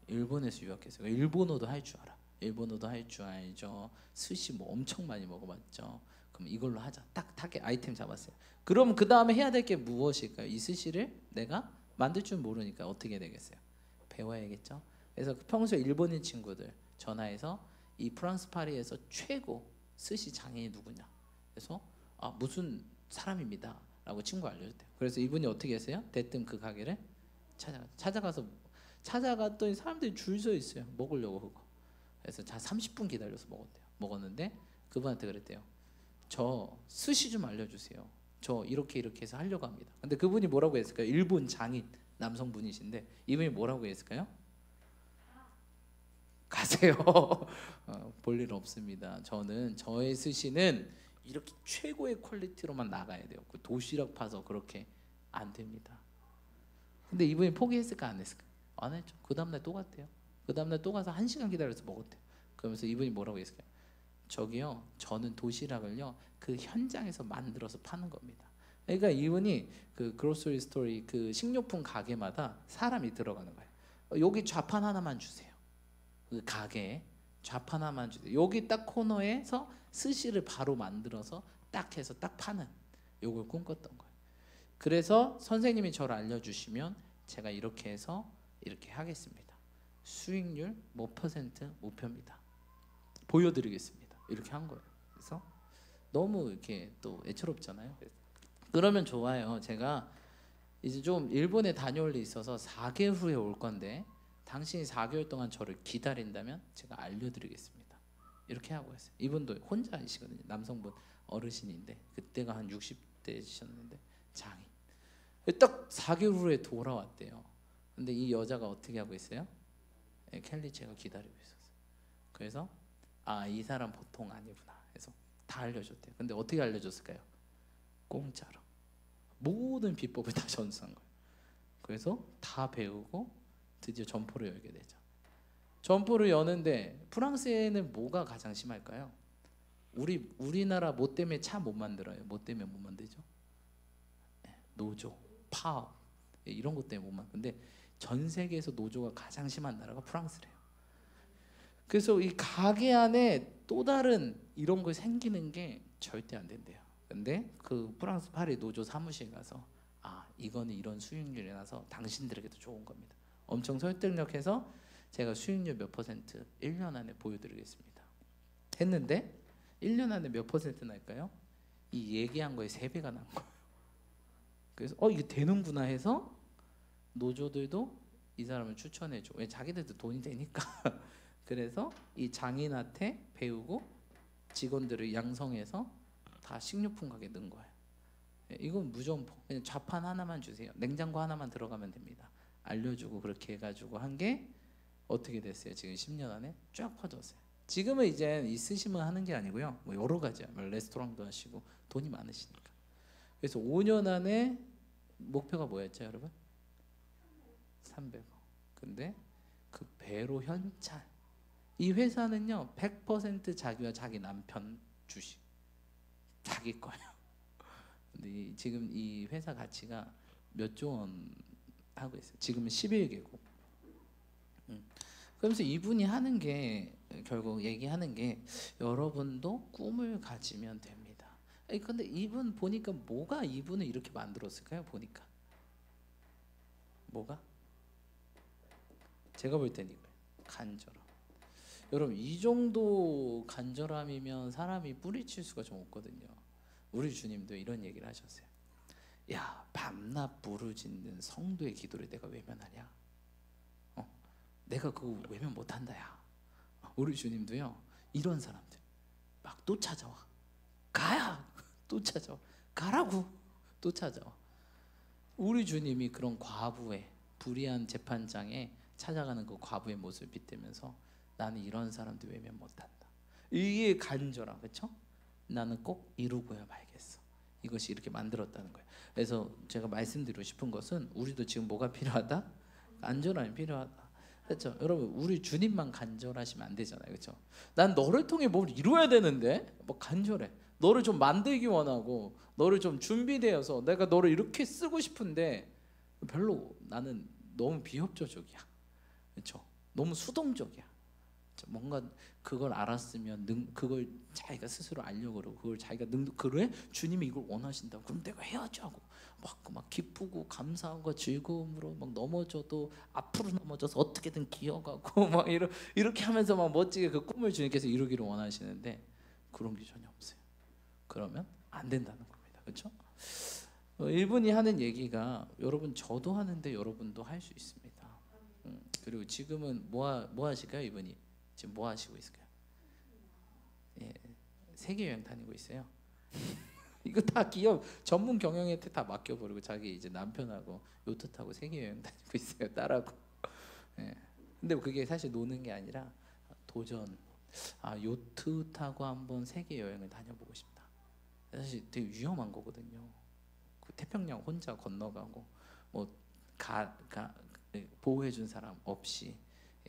일본에서 유학했어요. 일본어도 할 줄 알아. 일본어도 할 줄 알죠. 스시 뭐 엄청 많이 먹어봤죠. 그럼 이걸로 하자. 딱 타겟 아이템 잡았어요. 그럼 그 다음에 해야 될 게 무엇일까요? 이 스시를 내가 만들 줄 모르니까 어떻게 되겠어요? 배워야겠죠. 그래서 평소에 일본인 친구들 전화해서 이 프랑스 파리에서 최고 스시 장인이 누구냐. 그래서 무슨 사람입니다 라고 친구 알려줬대요. 그래서 이분이 어떻게 했어요? 대뜸 그 가게를 찾아갔더니 사람들이 줄 서 있어요. 먹으려고 그거. 그래서 30분 기다려서 먹었는데 그분한테 그랬대요. 저 스시 좀 알려주세요. 저 이렇게 해서 하려고 합니다. 근데 그분이 뭐라고 했을까요? 일본 장인 남성분이신데 이분이 뭐라고 했을까요? 가세요. 볼 일 없습니다. 저의 스시는 이렇게 최고의 퀄리티로만 나가야 돼요. 그 도시락 파서 그렇게 안 됩니다. 근데 이분이 포기했을까 안 했을까? 안 했죠. 그 다음날 또 갔대요. 그 다음날 또 가서 1시간 기다려서 먹었대요. 그러면서 이분이 뭐라고 했을까요? 저기요, 저는 도시락을요 그 현장에서 만들어서 파는 겁니다. 그러니까 이분이 그 그로서리 스토리 그 식료품 가게마다 사람이 들어가는 거예요. 여기 좌판 하나만 주세요. 그 가게에 좌판 하나만 주세요. 여기 딱 코너에서 스시를 바로 만들어서 딱 해서 딱 파는 요걸 꿈꿨던 거예요. 그래서 선생님이 저를 알려주시면 제가 이렇게 해서 이렇게 하겠습니다. 수익률 몇 퍼센트 목표입니다. 보여드리겠습니다. 이렇게 한 거예요. 그래서 너무 이렇게 또 애처롭잖아요. 그러면 좋아요. 제가 이제 좀 일본에 다녀올 일이 있어서 4개월 후에 올 건데 당신이 4개월 동안 저를 기다린다면 제가 알려드리겠습니다. 이렇게 하고 했어요. 이분도 혼자이시거든요. 남성분 어르신인데 그때가 한 60대셨는데 장인. 딱 4개월 후에 돌아왔대요. 근데 이 여자가 어떻게 하고 있어요? 캘리체가 기다리고 있었어요. 그래서 이 사람 보통 아니구나 해서 다 알려줬대요. 근데 어떻게 알려줬을까요? 공짜로 모든 비법을 다 전수한 거예요. 그래서 다 배우고 드디어 점포를 열게 되죠. 점포를 여는데 프랑스에는 뭐가 가장 심할까요? 우리나라 뭐 때문에 차 못 만들어요? 뭐 때문에 못 만들죠? 노조, 파업 이런 것 때문에 못 만드는데 전 세계에서 노조가 가장 심한 나라가 프랑스래요. 그래서 이 가게 안에 또 다른 이런 거 생기는 게 절대 안 된대요. 근데 그 프랑스 파리 노조 사무실 가서 이거는 이런 수익률이 나서 당신들에게도 좋은 겁니다. 엄청 설득력해서 제가 수익률 몇 퍼센트 1년 안에 보여드리겠습니다. 했는데 1년 안에 몇 퍼센트 날까요? 이 얘기한 거에 3배가 난 거예요. 그래서 이게 되는구나 해서 노조들도 이 사람을 추천해줘. 왜? 자기들도 돈이 되니까. 그래서 이 장인한테 배우고 직원들을 양성해서 다 식료품 가게 넣은 거예요. 이건 무점포. 그냥 좌판 하나만 주세요. 냉장고 하나만 들어가면 됩니다. 알려주고 그렇게 해가지고 한 게 어떻게 됐어요? 지금 10년 안에 쫙 퍼졌어요. 지금은 이제 있으시면 하는 게 아니고요. 뭐 여러 가지야. 레스토랑도 하시고 돈이 많으시니까. 그래서 5년 안에 목표가 뭐였죠, 여러분? 300억. 근데 그 배로 현찰. 이 회사는요 100% 자기와 자기 남편 주식 자기 거예요. 근데 지금 이 회사 가치가 몇 조 원 하고 있어요. 지금은 11개국. 그러면서 이분이 하는 게 결국 얘기하는 게 여러분도 꿈을 가지면 됩니다. 근데 이분 보니까 뭐가 이분을 이렇게 만들었을까요? 보니까 뭐가? 제가 볼 때는 이거예요. 간절함. 여러분 이 정도 간절함이면 사람이 뿌리칠 수가 좀 없거든요. 우리 주님도 이런 얘기를 하셨어요. 야, 밤낮 부르짖는 성도의 기도를 내가 외면하냐? 내가 그거 외면 못한다 야. 우리 주님도요 이런 사람들 막 또 찾아와. 가야 또 찾아와. 가라고 또 찾아와. 우리 주님이 그런 과부의 불의한 재판장에 찾아가는 그 과부의 모습을 빗대면서 나는 이런 사람들 외면 못한다. 이게 간절함, 그렇죠? 나는 꼭 이루고야 말겠어. 이것이 이렇게 만들었다는 거예요. 그래서 제가 말씀드리고 싶은 것은 우리도 지금 뭐가 필요하다? 간절함이 필요하다. 그렇죠? 여러분 우리 주님만 간절하시면 안 되잖아요, 그렇죠? 난 너를 통해 뭘 이루어야 되는데 뭐 간절해. 너를 좀 만들기 원하고 너를 좀 준비되어서 내가 너를 이렇게 쓰고 싶은데 별로 나는 너무 비협조적이야, 그렇죠? 너무 수동적이야. 뭔가 그걸 알았으면 그걸 자기가 스스로 알려고 그러고 그걸 자기가 그래? 주님이 이걸 원하신다고 그럼 내가 해야지 하고 막 기쁘고 감사함과 즐거움으로 막 넘어져도 앞으로 넘어져서 어떻게든 기어가고 막 이렇게 하면서 막 멋지게 그 꿈을 주님께서 이루기를 원하시는데 그런 게 전혀 없어요. 그러면 안 된다는 겁니다. 그렇죠? 이분이 하는 얘기가 여러분 저도 하는데 여러분도 할 수 있습니다. 그리고 지금은 뭐 하실까요? 이분이 지금 뭐 하시고 있을까요? 예, 세계 여행 다니고 있어요. 이거 다 기업 전문 경영한테 다 맡겨버리고 자기 이제 남편하고 요트 타고 세계 여행 다니고 있어요. 딸하고. 예. 근데 그게 사실 노는 게 아니라 도전. 요트 타고 한번 세계 여행을 다녀보고 싶다. 사실 되게 위험한 거거든요. 그 태평양 혼자 건너가고 뭐 보호해준 사람 없이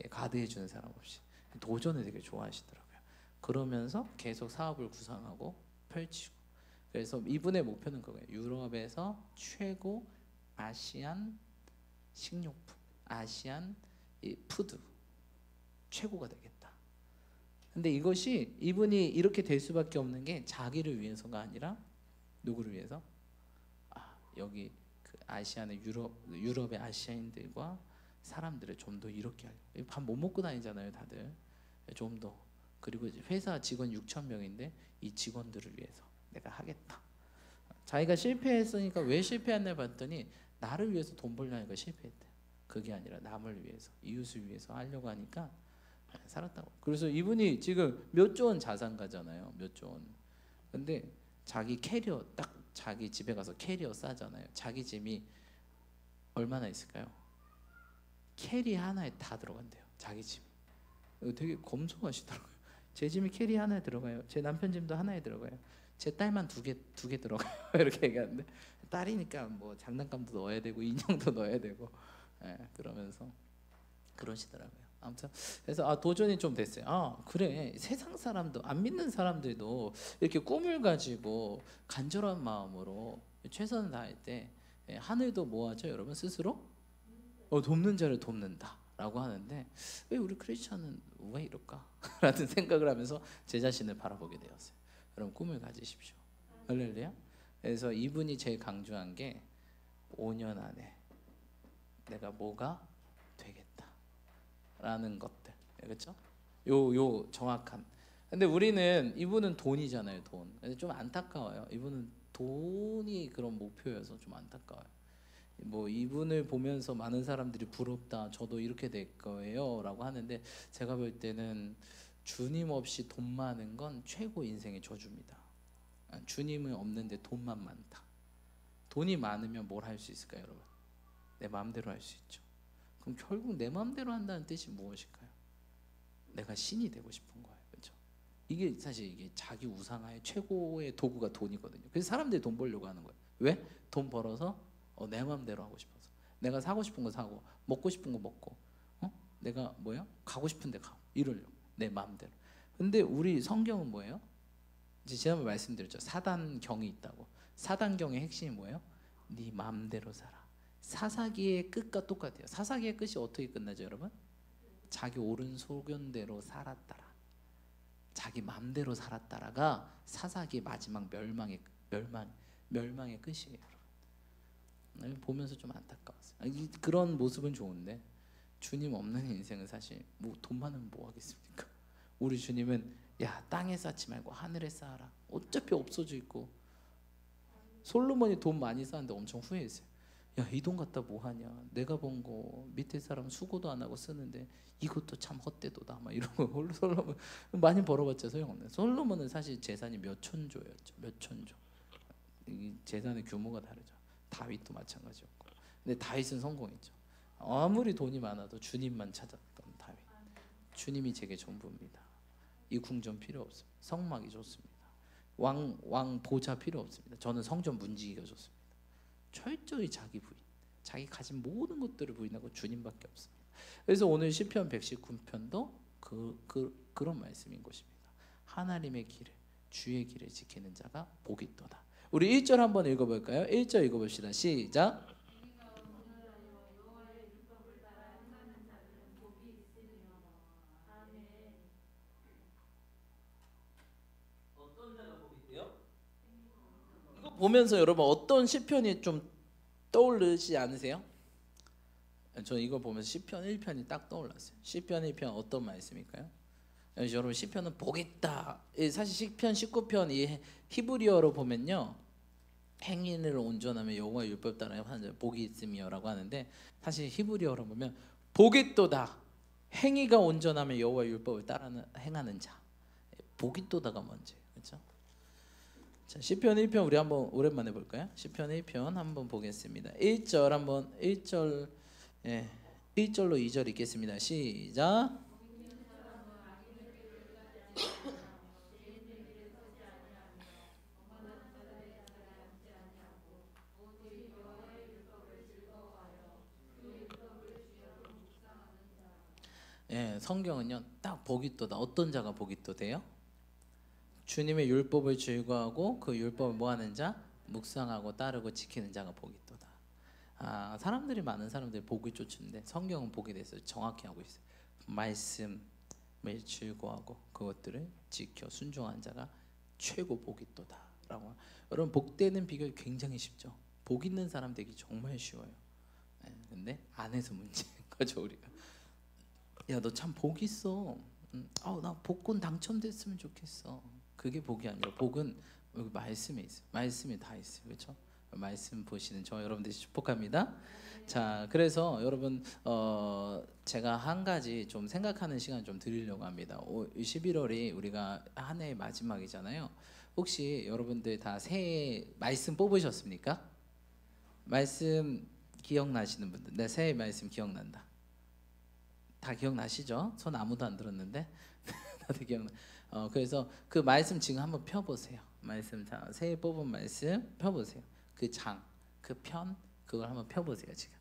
가드해주는 사람 없이 도전을 되게 좋아하시더라고요. 그러면서 계속 사업을 구상하고 펼치고 그래서 이분의 목표는 그거예요. 유럽에서 최고 아시안 식료품, 아시안 푸드 최고가 되겠다. 근데 이것이 이분이 이렇게 될 수밖에 없는 게 자기를 위해서가 아니라 누구를 위해서? 여기 그 아시아의 유럽의 아시아인들과 사람들을 좀 더 이렇게 하려고. 밥 못 먹고 다니잖아요, 다들. 좀 더. 그리고 회사 직원 6천 명인데 이 직원들을 위해서 내가 하겠다. 자기가 실패했으니까 왜 실패했나 봤더니 나를 위해서 돈 벌려니까 실패했대. 그게 아니라 남을 위해서, 이웃을 위해서 하려고 하니까 살았다고. 그래서 이분이 지금 몇 조 원 자산가잖아요. 몇 조 원. 근데 자기 캐리어 딱 자기 집에 가서 캐리어 싸잖아요. 자기 짐이 얼마나 있을까요? 캐리 하나에 다 들어간대요. 자기 짐이. 되게 검소하시더라고요. 제 짐이 캐리 하나에 들어가요. 제 남편 짐도 하나에 들어가요. 제 딸만 두 개 들어가요. 이렇게 얘기하는데 딸이니까 뭐 장난감도 넣어야 되고 인형도 넣어야 되고 그러면서 그러시더라고요. 아무튼 그래서 도전이 좀 됐어요. 그래, 세상 사람도 안 믿는 사람들도 이렇게 꿈을 가지고 간절한 마음으로 최선을 다할 때 하늘도 뭐하죠, 여러분? 스스로 돕는 자를 돕는다라고 하는데 왜 우리 크리스천은 왜 이럴까? 라는 생각을 하면서 제 자신을 바라보게 되었어요. 여러분 꿈을 가지십시오. 할렐루야. 그래서 이분이 제일 강조한 게 5년 안에 내가 뭐가 되겠다라는 것들, 그렇죠? 요 정확한. 근데 우리는 이분은 돈이잖아요, 돈. 근데 좀 안타까워요. 이분은 돈이 그런 목표여서 좀 안타까워요. 뭐 이분을 보면서 많은 사람들이 부럽다, 저도 이렇게 될 거예요라고 하는데 제가 볼 때는 주님 없이 돈 많은 건 최고 인생의 저주입니다. 주님은 없는데 돈만 많다. 돈이 많으면 뭘 할 수 있을까요, 여러분? 내 마음대로 할 수 있죠. 그럼 결국 내 마음대로 한다는 뜻이 무엇일까요? 내가 신이 되고 싶은 거예요, 그렇죠? 이게 사실 이게 자기 우상화의 최고의 도구가 돈이거든요. 그래서 사람들이 돈 벌려고 하는 거예요. 왜? 돈 벌어서 내 마음대로 하고 싶어서. 내가 사고 싶은 거 사고, 먹고 싶은 거 먹고, 내가 뭐야? 가고 싶은 데 가고 이러려고, 내 마음대로. 근데 우리 성경은 뭐예요? 이제 지난번에 말씀드렸죠. 사단경이 있다고. 사단경의 핵심이 뭐예요? 네 마음대로 살아. 사사기의 끝과 똑같아요. 사사기의 끝이 어떻게 끝나죠, 여러분? 자기 옳은 소견대로 살았다라. 자기 마음대로 살았다라가 사사기의 마지막 멸망의 끝이에요, 여러분. 보면서 좀 안타까웠어요. 그런 모습은 좋은데 주님 없는 인생은 사실 뭐 돈 많으면 뭐 하겠습니까? 우리 주님은 야, 땅에 쌓지 말고 하늘에 쌓아라. 어차피 없어져 있고. 솔로몬이 돈 많이 쌓았는데 엄청 후회했어요. 야, 이 돈 갖다 뭐 하냐? 내가 번 거 밑에 사람 수고도 안 하고 쓰는데 이것도 참 헛되도다. 막 이러고 솔로몬 많이 벌어봤자 소용없네. 솔로몬은 사실 재산이 몇 천조였죠. 몇 천조. 이 재산의 규모가 다르죠. 다윗도 마찬가지였고. 근데 다윗은 성공했죠. 아무리 돈이 많아도 주님만 찾았던 다윗. 주님이 제게 전부입니다. 이 궁전 필요 없습니다. 성막이 좋습니다. 왕 보좌 필요 없습니다. 저는 성전 문지기가 좋습니다. 철저히 자기 부인, 자기 가진 모든 것들을 부인하고 주님밖에 없습니다. 그래서 오늘 시편 119편도 그런 말씀인 것입니다. 하나님의 길을, 주의 길을 지키는 자가 복이 있도다. 우리 1절 한번 읽어볼까요? 1절 읽어봅시다. 시작. 이거 보면서 여러분 어떤 시편이 좀 떠오르지 않으세요? 저 이거 보면서 시편 1편이 딱 떠올랐어요. 시편 1편 어떤 말씀일까요? 여러분 시편은 복이 있다. 사실 시편 19편 이 히브리어로 보면요, 행인을 온전하며 여호와의 율법 따라 하는 복이 있으며라고 하는데 사실 히브리어로 보면 복이 있도다. 행위가 온전하며 여호와의 율법을 따라 행하는 자. 복이 있도다가 뭔지예요, 그렇죠? 자, 시편 1편 우리 한번 오랜만에 볼까요? 시편 1편 한번 보겠습니다. 1절 한번 1절 1절로 2절 읽겠습니다. 시작. 성경은요 딱 복이 있도다. 어떤 자가 복이 있도돼요? 주님의 율법을 즐거워하고 그 율법을 뭐하는 자? 묵상하고 따르고 지키는 자가 복이 있도다. 사람들이 많은 사람들이 복을 쫓는데 성경은 복에 대해서 정확히 하고 있어요. 말씀을 매일 즐거워하고 그것들을 지켜 순종한 자가 최고 복이 있도다라고. 여러분 복되는 비결이 굉장히 쉽죠. 복 있는 사람 되기 정말 쉬워요. 근데 안에서 문제인 거죠. 우리가 야 너 참 복 있어. 나 복권 당첨됐으면 좋겠어. 그게 복이 아니라 복은 여기 말씀에 있어요. 말씀이 다 있어요. 그렇죠? 말씀 보시는 저 여러분들이 축복합니다. 자, 그래서 여러분 제가 한 가지 좀 생각하는 시간 좀 드리려고 합니다. 11월이 우리가 한 해의 마지막이잖아요. 혹시 여러분들 다 새해 말씀 뽑으셨습니까? 말씀 기억나시는 분들? 네, 새해 말씀 기억난다. 다 기억나시죠? 손 아무도 안 들었는데 다들 기억나. 그래서 그 말씀 지금 한번 펴보세요. 말씀 자 새해 뽑은 말씀 펴보세요. 그 장, 그 편 그걸 한번 펴보세요. 지금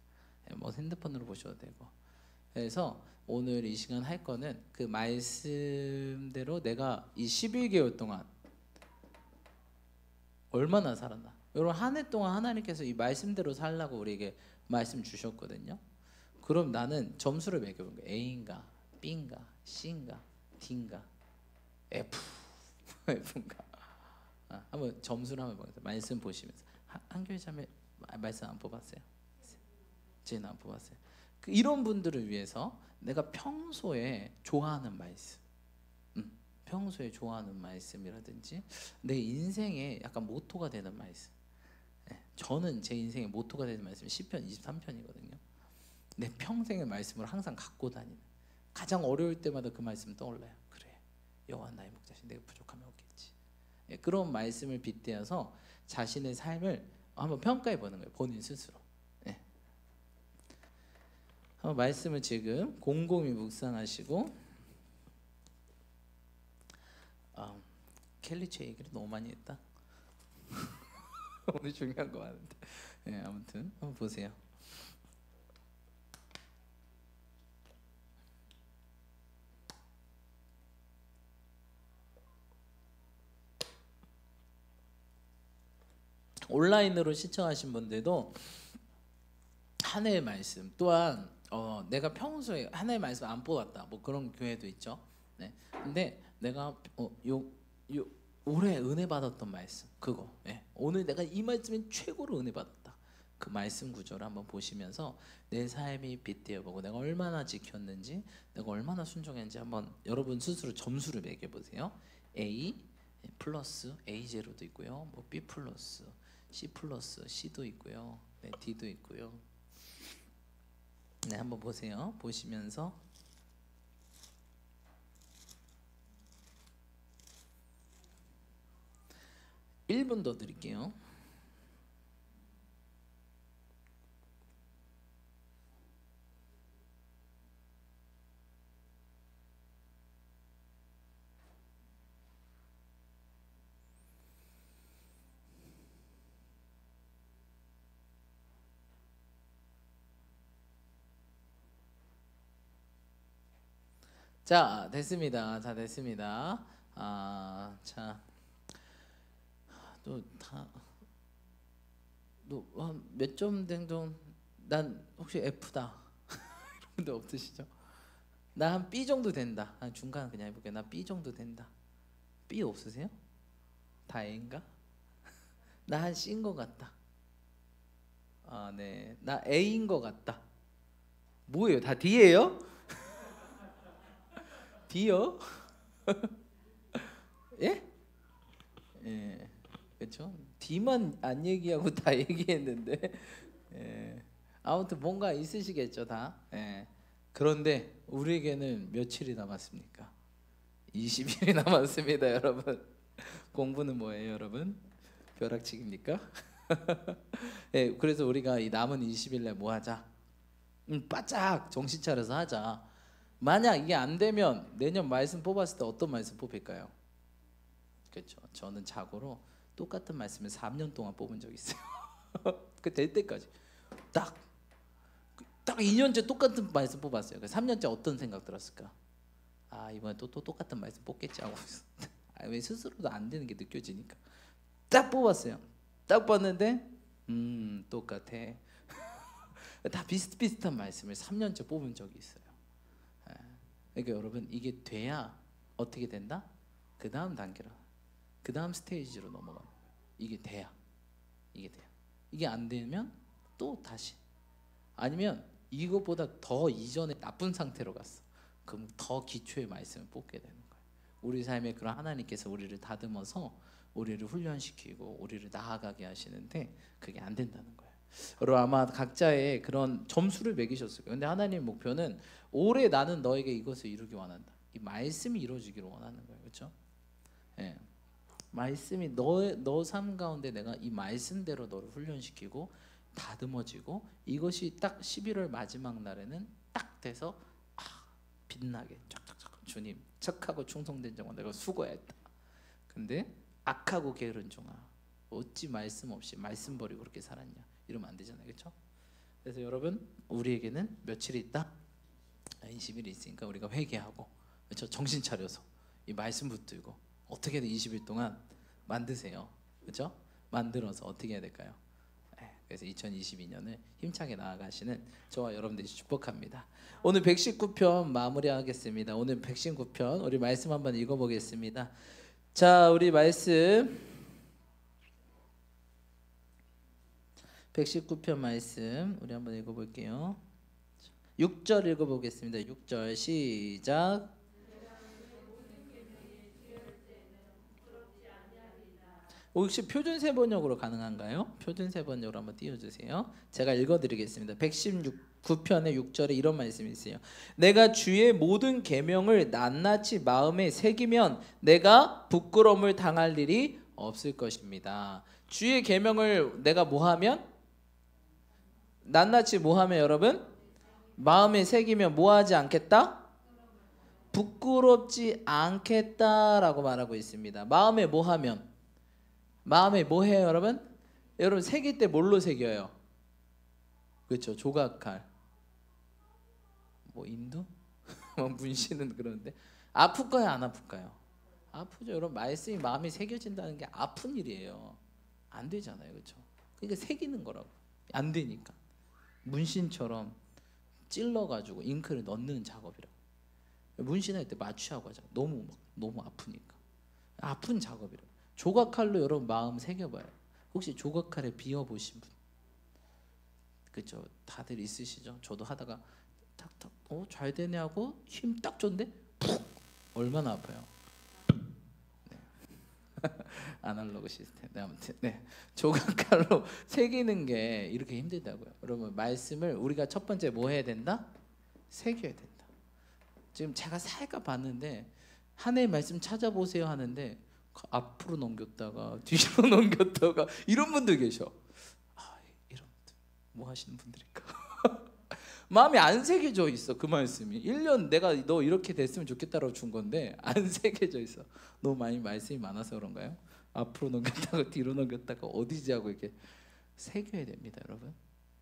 뭐 핸드폰으로 보셔도 되고. 그래서 오늘 이 시간 할 거는 그 말씀대로 내가 이 11개월 동안 얼마나 살았나. 여러분 한 해 동안 하나님께서 이 말씀대로 살라고 우리에게 말씀 주셨거든요. 그럼 나는 점수를 매겨본 거예요. A인가 B인가 C인가 D인가 F인가. 한번 점수를 한번 보세요. 말씀 보시면서 한결 자매 말씀 안 뽑았어요? 쟤는 안 뽑았어요. 이런 분들을 위해서 내가 평소에 좋아하는 말씀, 평소에 좋아하는 말씀이라든지 내 인생에 약간 모토가 되는 말씀. 저는 제 인생의 모토가 되는 말씀이 시편 23편이거든요. 내 평생의 말씀을 항상 갖고 다니는, 가장 어려울 때마다 그 말씀 떠올라요. 그래, 여호와 나의 목자신, 내가 부족하면 없겠지. 그런 말씀을 빗대어서 자신의 삶을 한번 평가해 보는 거예요. 본인 스스로. 한번 말씀을 지금 곰곰이 묵상하시고, 켈리체 얘기를 너무 많이 했다. 오늘 중요한 거 많은데. 아무튼 한번 보세요. 온라인으로 시청하신 분들도 한 해의 말씀 또한 내가 평소에 한 해의 말씀 안 뽑았다 뭐 그런 교회도 있죠. 네. 근데 내가 올해 은혜 받았던 말씀 그거 오늘 내가 이 말씀이 최고로 은혜 받았다. 그 말씀 구절을 한번 보시면서 내 삶이 빗대어보고 내가 얼마나 지켰는지 내가 얼마나 순종했는지 한번 여러분 스스로 점수를 매겨보세요. A 플러스 A 제로도 있고요. 뭐 B 플러스 C 플러스 C도 있고요. 네, D도 있고요. 네, 한번 보세요. 보시면서 (1분) 더 드릴게요. 자, 됐습니다. 자, 됐습니다. 자, 또 다 몇 점 정도? 난 혹시 F다. 이런 분들 없으시죠? 나 한 B 정도 된다. 한 중간 그냥 해볼게요. 나 B 정도 된다. B 없으세요? 다 A인가? 나 한 C인 것 같다. 네, 나 A인 것 같다. 뭐예요? 다 D예요? D요? 예? 예, 그렇죠. D만 안 얘기하고 다 얘기했는데, 아무튼 뭔가 있으시겠죠, 다. 그런데 우리에게는 며칠이 남았습니까? 20일이 남았습니다, 여러분. 공부는 뭐예요, 여러분? 벼락치기입니까? 그래서 우리가 이 남은 20일에 뭐 하자? 바짝 정신 차려서 하자. 만약 이게 안 되면 내년 말씀 뽑았을 때 어떤 말씀 뽑힐까요? 그렇죠. 저는 자고로 똑같은 말씀을 3년 동안 뽑은 적 있어요. 그 될 때까지 딱 2년째 똑같은 말씀 뽑았어요. 3년째 어떤 생각 들었을까? 이번에 또 똑같은 말씀 뽑겠지 하고 왜 스스로도 안 되는 게 느껴지니까 딱 뽑았어요. 딱 봤는데 똑같아. 다 비슷비슷한 말씀을 3년째 뽑은 적이 있어요. 그러니까 여러분 이게 돼야 어떻게 된다? 그 다음 단계로, 그 다음 스테이지로 넘어가는 거예요. 이게 돼야, 이게 돼야. 이게 안 되면 또 다시, 아니면 이것보다 더 이전에 나쁜 상태로 갔어. 그럼 더 기초의 말씀을 뽑게 되는 거예요. 우리 삶에 그런 하나님께서 우리를 다듬어서 우리를 훈련시키고 우리를 나아가게 하시는데 그게 안 된다는 거예요. 여러분 아마 각자의 그런 점수를 매기셨을 거예요. 근데 하나님 목표는 올해 나는 너에게 이것을 이루기 원한다. 이 말씀이 이루어지기를 원하는 거예요. 그렇죠? 예. 말씀이 너 삶 가운데 내가 이 말씀대로 너를 훈련시키고 다듬어지고 이것이 딱 11월 마지막 날에는 딱 돼서 빛나게 쫙쫙쫙 주님 착하고 충성된 자가 내가 수고했다. 근데 악하고 게으른 종아 어찌 말씀 없이 말씀 버리고 그렇게 살았냐 이러면 안 되잖아요. 그렇죠? 그래서 여러분 우리에게는 며칠이 있다? 20일이 있으니까 우리가 회개하고 그렇죠? 정신 차려서 이 말씀 붙들고 어떻게든 20일 동안 만드세요. 그렇죠? 만들어서 어떻게 해야 될까요? 그래서 2022년을 힘차게 나아가시는 저와 여러분들이 축복합니다. 오늘 119편 마무리하겠습니다. 오늘 119편 우리 말씀 한번 읽어보겠습니다. 자, 우리 말씀 119편 말씀 우리 한번 읽어볼게요. 6절 읽어보겠습니다. 6절 시작. 혹시 표준 세번역으로 가능한가요? 표준 세번역으로 한번 띄워주세요. 제가 읽어드리겠습니다. 119편의 6절에 이런 말씀이 있어요. 내가 주의 모든 계명을 낱낱이 마음에 새기면 내가 부끄러움을 당할 일이 없을 것입니다. 주의 계명을 내가 뭐하면? 낱낱이 뭐하면 여러분? 마음에 새기면 뭐하지 않겠다? 부끄럽지 않겠다라고 말하고 있습니다. 마음에 뭐하면? 마음에 뭐해요 여러분? 여러분 새길 때 뭘로 새겨요? 그렇죠. 조각칼 뭐 인두? 문신은 그런데 아플까요 안 아플까요? 아프죠. 여러분 말씀이 마음에 새겨진다는 게 아픈 일이에요. 안 되잖아요. 그렇죠? 그러니까 새기는 거라고. 안 되니까 문신처럼 찔러가지고 잉크를 넣는 작업이라고. 문신할 때 마취하고 하잖아요. 너무 아프니까 아픈 작업이라고. 조각칼로 여러분 마음 새겨봐요. 혹시 조각칼에 비워보신 분? 그렇죠. 다들 있으시죠. 저도 하다가 탁탁 잘 되네 하고 힘 딱 줬는데 푹 얼마나 아파요. 네. 아날로그 시스템. 네, 아무튼 네. 조각칼로 새기는 게 이렇게 힘들다고요. 여러분 말씀을 우리가 첫 번째 뭐 해야 된다? 새겨야 된다. 지금 제가 살까 봤는데 한 해 말씀 찾아보세요 하는데 앞으로 넘겼다가 뒤로 넘겼다가 이런 분들 계셔. 이런 분들 뭐 하시는 분들일까? 마음에 안 새겨져 있어. 그 말씀이 1년 내가 너 이렇게 됐으면 좋겠다라고 준 건데 안 새겨져 있어. 너무 많이 말씀이 많아서 그런가요? 앞으로 넘겼다가 뒤로 넘겼다가 어디지 하고 이렇게 새겨야 됩니다. 여러분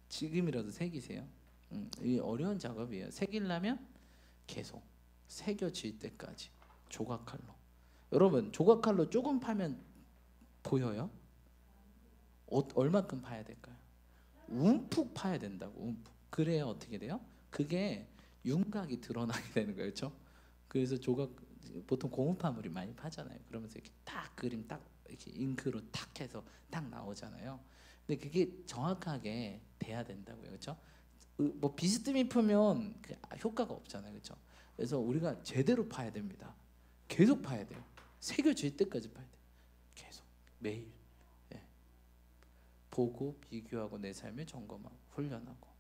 지금이라도 새기세요. 이 어려운 작업이에요. 새기려면 계속 새겨질 때까지 조각칼로. 여러분 조각칼로 조금 파면 보여요? 얼마큼 파야 될까요? 움푹 파야 된다고. 움푹. 그래야 어떻게 돼요? 그게 윤곽이 드러나게 되는 거예요. 그렇죠? 그래서 조각 보통 고무파물이 많이 파잖아요. 그러면서 이렇게 딱 그림 딱 이렇게 잉크로 탁 해서 딱 나오잖아요. 근데 그게 정확하게 돼야 된다고요. 그렇죠? 뭐 비스듬히 풀면 효과가 없잖아요. 그렇죠? 그래서 우리가 제대로 파야 됩니다. 계속 파야 돼요. 새겨질 때까지 파야 돼요. 계속 매일 보고 비교하고 내 삶을 점검하고 훈련하고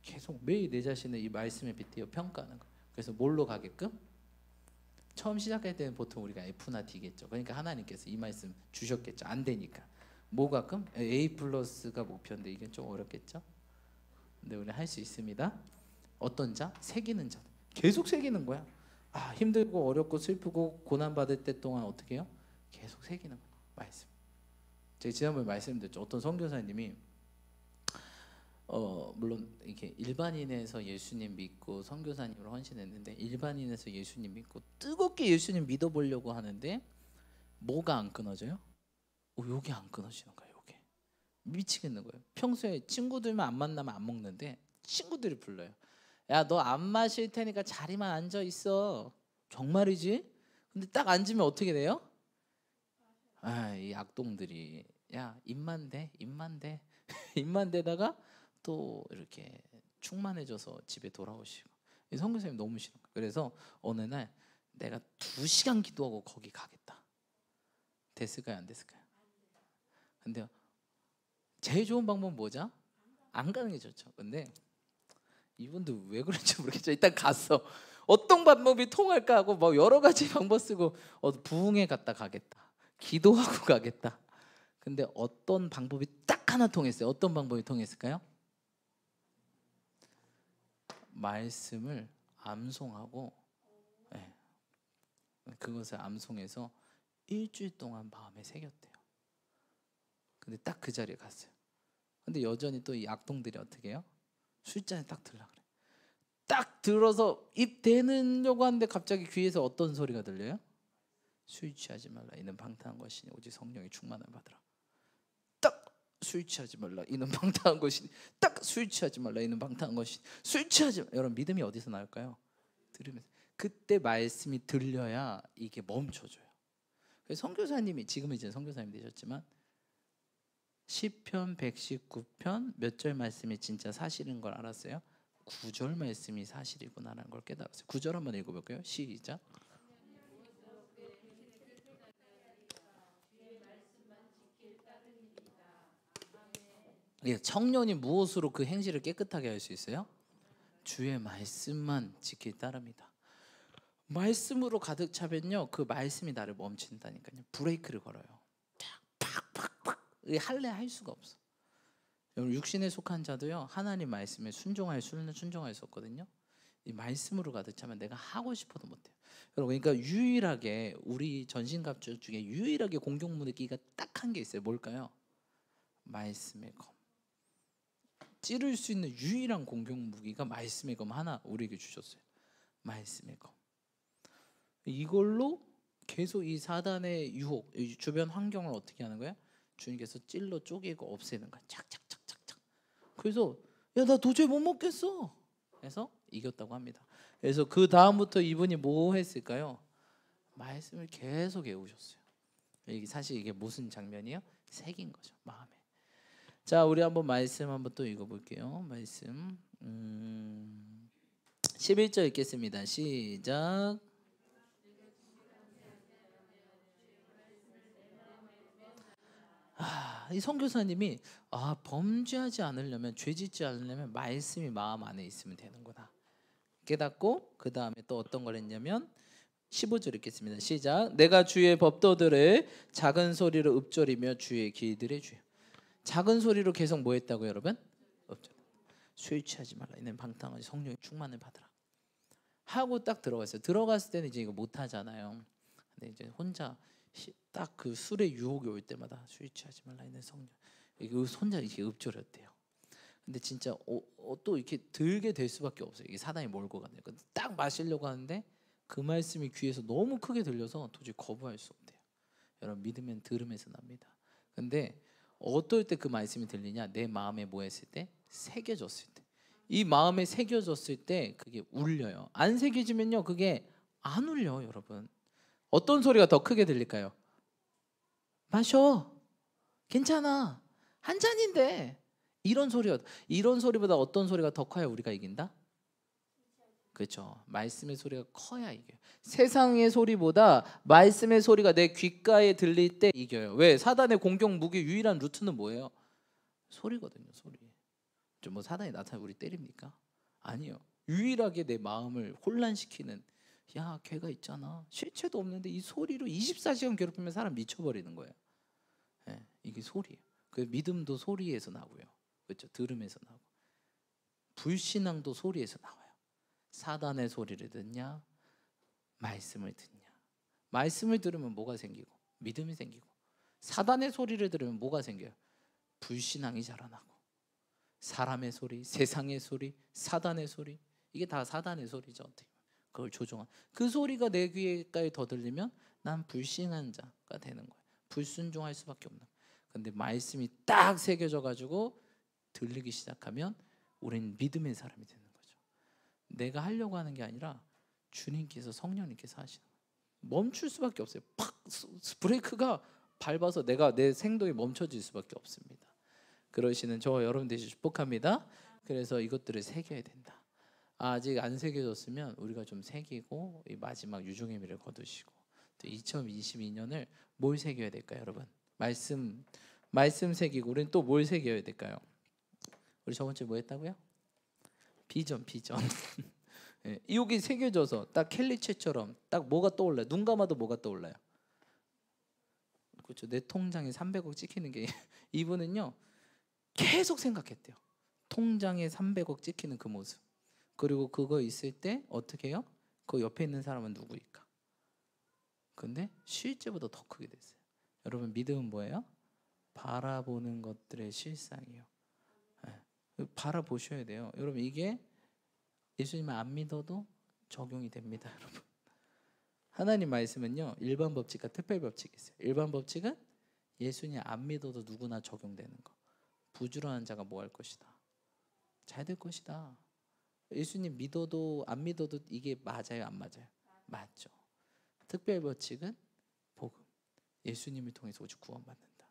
계속 매일 내 자신을 이 말씀에 빗대어 평가하는 거예요. 그래서 뭘로 가게끔? 처음 시작할 때는 보통 우리가 F나 D겠죠. 그러니까 하나님께서 이 말씀 주셨겠죠. 안 되니까 뭐 가끔? A 플러스가 목표인데 이게 좀 어렵겠죠. 근데 우리 할 수 있습니다. 어떤 자? 새기는 자. 계속 새기는 거야. 힘들고 어렵고 슬프고 고난받을 때 동안 어떻게 해요? 계속 새기는 거예요. 말씀. 제가 지난번에 말씀드렸죠. 어떤 선교사님이 물론 이렇게 일반인에서 예수님 믿고 선교사님으로 헌신했는데 일반인에서 예수님 믿고 뜨겁게 예수님 믿어보려고 하는데 뭐가 안 끊어져요? 요게 안 끊어지는 거예요. 요게 미치겠는 거예요. 평소에 친구들만 안 만나면 안 먹는데 친구들이 불러요. 야, 너 안 마실 테니까 자리만 앉아 있어. 정말이지? 근데 딱 앉으면 어떻게 돼요? 이 악동들이 야, 입만 대, 입만 대, 입만 대다가 또 이렇게 충만해져서 집에 돌아오시고. 이 선교사님 너무 싫은 거예요. 그래서 어느 날 내가 2시간 기도하고 거기 가겠다. 됐을까요, 안 됐을까요? 근데 제일 좋은 방법은 뭐죠? 안 가는 게 좋죠. 근데 이분도 왜 그런지 모르겠죠. 일단 갔어. 어떤 방법이 통할까 하고 뭐 여러 가지 방법 쓰고 부흥회 갔다 가겠다. 기도하고 가겠다. 근데 어떤 방법이 딱 하나 통했어요. 어떤 방법이 통했을까요? 말씀을 암송하고, 네, 그것을 암송해서 일주일 동안 마음에 새겼대요. 근데 딱 그 자리에 갔어요. 근데 여전히 또 이 악동들이 어떻게 해요? 술잔에 딱 들라 그래. 딱 들어서 입 대는려고 하는데 갑자기 귀에서 어떤 소리가 들려요? 술 취하지 말라. 이는 방탕한 것이니 오직 성령의 충만을 받으라. 딱 술 취하지 말라. 이는 방탕한 것이니. 딱 술 취하지 말라. 이는 방탕한 것이니. 술 취하지 말라. 여러분 믿음이 어디서 나올까요? 들으면서. 그때 말씀이 들려야 이게 멈춰져요. 그래서 선교사님이 지금은 이제 선교사님 되셨지만 시편 119편 몇 절 말씀이 진짜 사실인 걸 알았어요? 9절 말씀이 사실이구나라는 걸 깨달았어요. 9절 한번 읽어볼까요? 시작. 청년이 무엇으로 그 행실을 깨끗하게 할 수 있어요? 주의 말씀만 지킬 따릅니다. 말씀으로 가득 차면요, 그 말씀이 나를 멈춘다니까요. 브레이크를 걸어요. 팍팍팍팍 할래 할 수가 없어. 여러분 육신에 속한 자도요 하나님 말씀에 순종할 수는 순종할 수 없거든요. 이 말씀으로 가득 차면 내가 하고 싶어도 못해요. 여러분 그러니까 유일하게 우리 전신갑주 중에 유일하게 공격 무기가 딱 한 게 있어요. 뭘까요? 말씀의 검. 찌를 수 있는 유일한 공격 무기가 말씀의 검 하나 우리에게 주셨어요. 말씀의 검. 이걸로 계속 이 사단의 유혹, 이 주변 환경을 어떻게 하는 거야? 주님께서 찔러 쪼개고 없애는 거야. 착착착착착. 그래서 야, 나 도저히 못 먹겠어. 그래서 이겼다고 합니다. 그래서 그 다음부터 이분이 뭐 했을까요? 말씀을 계속 외우셨어요. 이게 사실 이게 무슨 장면이에요? 새긴 거죠, 마음에. 자, 우리 한번 말씀 한번 또 읽어볼게요. 말씀 11절 읽겠습니다. 시작. 이 선교사님이 범죄하지 않으려면, 죄짓지 않으려면 말씀이 마음 안에 있으면 되는구나 깨닫고, 그 다음에 또 어떤 걸 했냐면 15절 읽겠습니다. 시작. 내가 주의 법도들을 작은 소리로 읊조리며 주의 길들의 주여. 작은 소리로 계속 뭐 했다고 여러분? 읊조리. 술 취하지 말라. 이는 방탕하지 성령의 충만을 받으라 하고 딱 들어갔어요. 들어갔을 때는 이제 이거 못 하잖아요. 근데 이제 혼자 딱 그 술의 유혹이 올 때마다 술 취하지 말라. 이는 성령. 이거 혼자 이렇게 읊조렸대요. 근데 진짜 또 이렇게 들게 될 수밖에 없어요. 이게 사단이 몰고 가는. 딱 마시려고 하는데 그 말씀이 귀에서 너무 크게 들려서 도저히 거부할 수 없대요. 여러분 믿으면 들음에서 납니다. 근데 어떨 때 그 말씀이 들리냐? 내 마음에 뭐 했을 때? 새겨졌을 때. 이 마음에 새겨졌을 때 그게 울려요. 안 새겨지면요 그게 안 울려. 여러분 어떤 소리가 더 크게 들릴까요? 마셔, 괜찮아, 한 잔인데. 이런 소리보다 어떤 소리가 더 커야 우리가 이긴다? 그렇죠. 말씀의 소리가 커야 이겨요. 세상의 소리보다 말씀의 소리가 내 귓가에 들릴 때 이겨요. 왜? 사단의 공격 무기 유일한 루트는 뭐예요? 소리거든요. 소리. 좀 뭐 사단이 나타나 우리 때립니까? 아니요. 유일하게 내 마음을 혼란시키는, 야, 걔가 있잖아, 실체도 없는데 이 소리로 24시간 괴롭히면 사람 미쳐버리는 거예요. 네, 이게 소리예요. 그 믿음도 소리에서 나고요. 그렇죠. 들음에서 나고. 불신앙도 소리에서 나와요. 사단의 소리를 듣냐, 말씀을 듣냐. 말씀을 들으면 뭐가 생기고? 믿음이 생기고. 사단의 소리를 들으면 뭐가 생겨요? 불신앙이 자라나고. 사람의 소리, 세상의 소리, 사단의 소리, 이게 다 사단의 소리죠. 어떻게 그걸 조종한 그 소리가 내 귀에까지 더 들리면 난 불신한 자가 되는 거예요. 불순종할 수밖에 없는 거예요. 근데 말씀이 딱 새겨져 가지고 들리기 시작하면 우리는 믿음의 사람이 되는 거죠. 내가 하려고 하는 게 아니라 주님께서 성령님께서 하시는 거예요. 멈출 수밖에 없어요. 팍 브레이크가 밟아서 내 생동이 멈춰질 수밖에 없습니다. 그러시는 저와 여러분 되시길 축복합니다. 그래서 이것들을 새겨야 된다. 아직 안 새겨졌으면 우리가 좀 새기고 이 마지막 유종의 미를 거두시고 또 2022년을 뭘 새겨야 될까요, 여러분? 말씀 새기고 우리는 또 뭘 새겨야 될까요? 우리 저번 주에 뭐 했다고요? 비전. 예, 여기 새겨져서 딱 켈리체처럼 딱 뭐가 떠올라요? 눈 감아도 뭐가 떠올라요? 그렇죠. 내 통장에 300억 찍히는 게 이분은요 계속 생각했대요. 통장에 300억 찍히는 그 모습. 그리고 그거 있을 때 어떻게 해요? 그 옆에 있는 사람은 누구일까? 근데 실제보다 더 크게 됐어요. 여러분 믿음은 뭐예요? 바라보는 것들의 실상이에요. 네. 바라보셔야 돼요. 여러분 이게 예수님을 안 믿어도 적용이 됩니다. 여러분 하나님 말씀은요 일반 법칙과 특별 법칙이 있어요. 일반 법칙은 예수님 안 믿어도 누구나 적용되는 거. 부지런한 자가 뭐 할 것이다? 잘 될 것이다. 예수님 믿어도 안 믿어도 이게 맞아요, 안 맞아요? 맞죠. 특별 법칙은 복음. 예수님을 통해서 오직 구원받는다.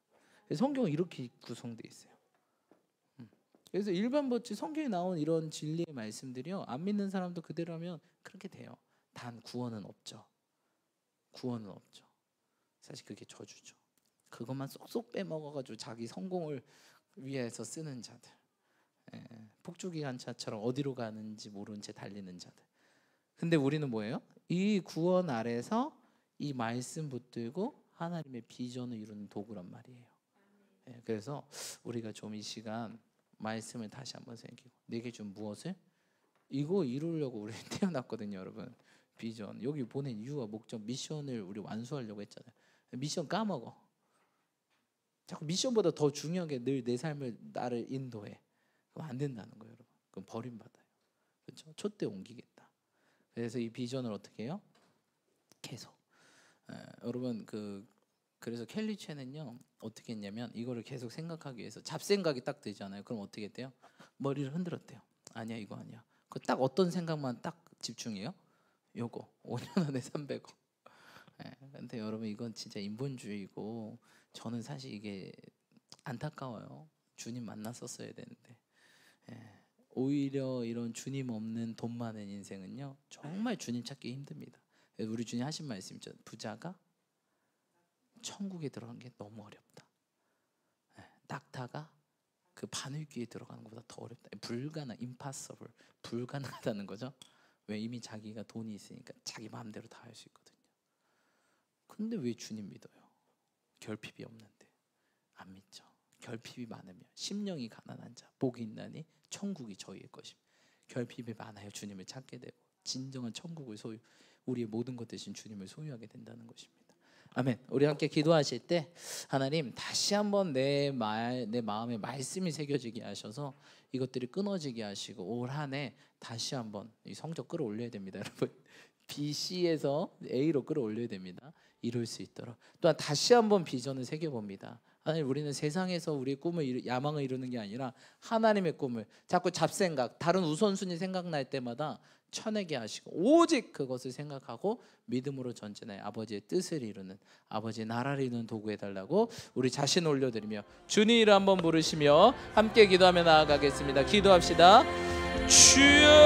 성경은 이렇게 구성되어 있어요. 그래서 일반 법칙 성경에 나온 이런 진리의 말씀들이요 안 믿는 사람도 그대로 하면 그렇게 돼요. 단 구원은 없죠. 구원은 없죠. 사실 그게 저주죠. 그것만 쏙쏙 빼먹어가지고 자기 성공을 위해서 쓰는 자들, 폭주기관차처럼 어디로 가는지 모르는 채 달리는 자들. 근데 우리는 뭐예요? 이 구원 아래서 이 말씀 붙들고 하나님의 비전을 이루는 도구란 말이에요. 그래서 우리가 좀 이 시간 말씀을 다시 한번 새기고 내게 준 무엇을? 이거 이루려고 우리 태어났거든요, 여러분. 비전. 여기 보낸 이유와 목적, 미션을 우리 완수하려고 했잖아요. 미션 까먹어. 자꾸 미션보다 더 중요한 게 늘 내 삶을 나를 인도해. 그럼 안 된다는 거예요, 여러분. 그럼 버림받아요. 그렇죠? 촛대 옮기겠다. 그래서 이 비전을 어떻게 해요? 계속. 여러분 그래서 켈리 첸은요 어떻게 했냐면 이거를 계속 생각하기 위해서 잡생각이 딱 들잖아요. 그럼 어떻게 했대요? 머리를 흔들었대요. 아니야 이거 아니야. 그 딱 어떤 생각만 딱 집중해요? 요거 5년 안에 300억. 근데 여러분 이건 진짜 인본주의고 저는 사실 이게 안타까워요. 주님 만났었어야 되는데. 오히려 이런 주님 없는 돈 많은 인생은요 정말 주님 찾기 힘듭니다. 우리 주님 하신 말씀 있죠. 부자가 천국에 들어가는 게 너무 어렵다. 낙타가 그 바늘귀에 들어가는 것보다 더 어렵다. impossible, 불가능하다는 거죠. 왜? 이미 자기가 돈이 있으니까 자기 마음대로 다 할 수 있거든요. 근데 왜 주님 믿어요? 결핍이 없는데. 안 믿죠. 결핍이 많으면 심령이 가난한 자 복이 있나니 천국이 저희의 것입니다. 결핍이 많아요. 주님을 찾게 되고 진정한 천국을 우리의 모든 것 대신 주님을 소유하게 된다는 것입니다. 아멘. 우리 함께 기도하실 때 하나님 다시 한번 내 마음에 말씀이 새겨지게 하셔서 이것들이 끊어지게 하시고 올 한 해 다시 한번 이 성적 끌어올려야 됩니다. 여러분 BC에서 A로 끌어올려야 됩니다. 이룰 수 있도록. 또한 다시 한번 비전을 새겨봅니다. 하나님 우리는 세상에서 우리의 꿈을 야망을 이루는 게 아니라 하나님의 꿈을 자꾸 잡생각 다른 우선순위 생각날 때마다 쳐내게 하시고 오직 그것을 생각하고 믿음으로 전진해 아버지의 뜻을 이루는 아버지의 나라를 이루는 도구 해달라고 우리 자신 올려드리며 주님 이름 한번 부르시며 함께 기도하며 나아가겠습니다. 기도합시다. 주여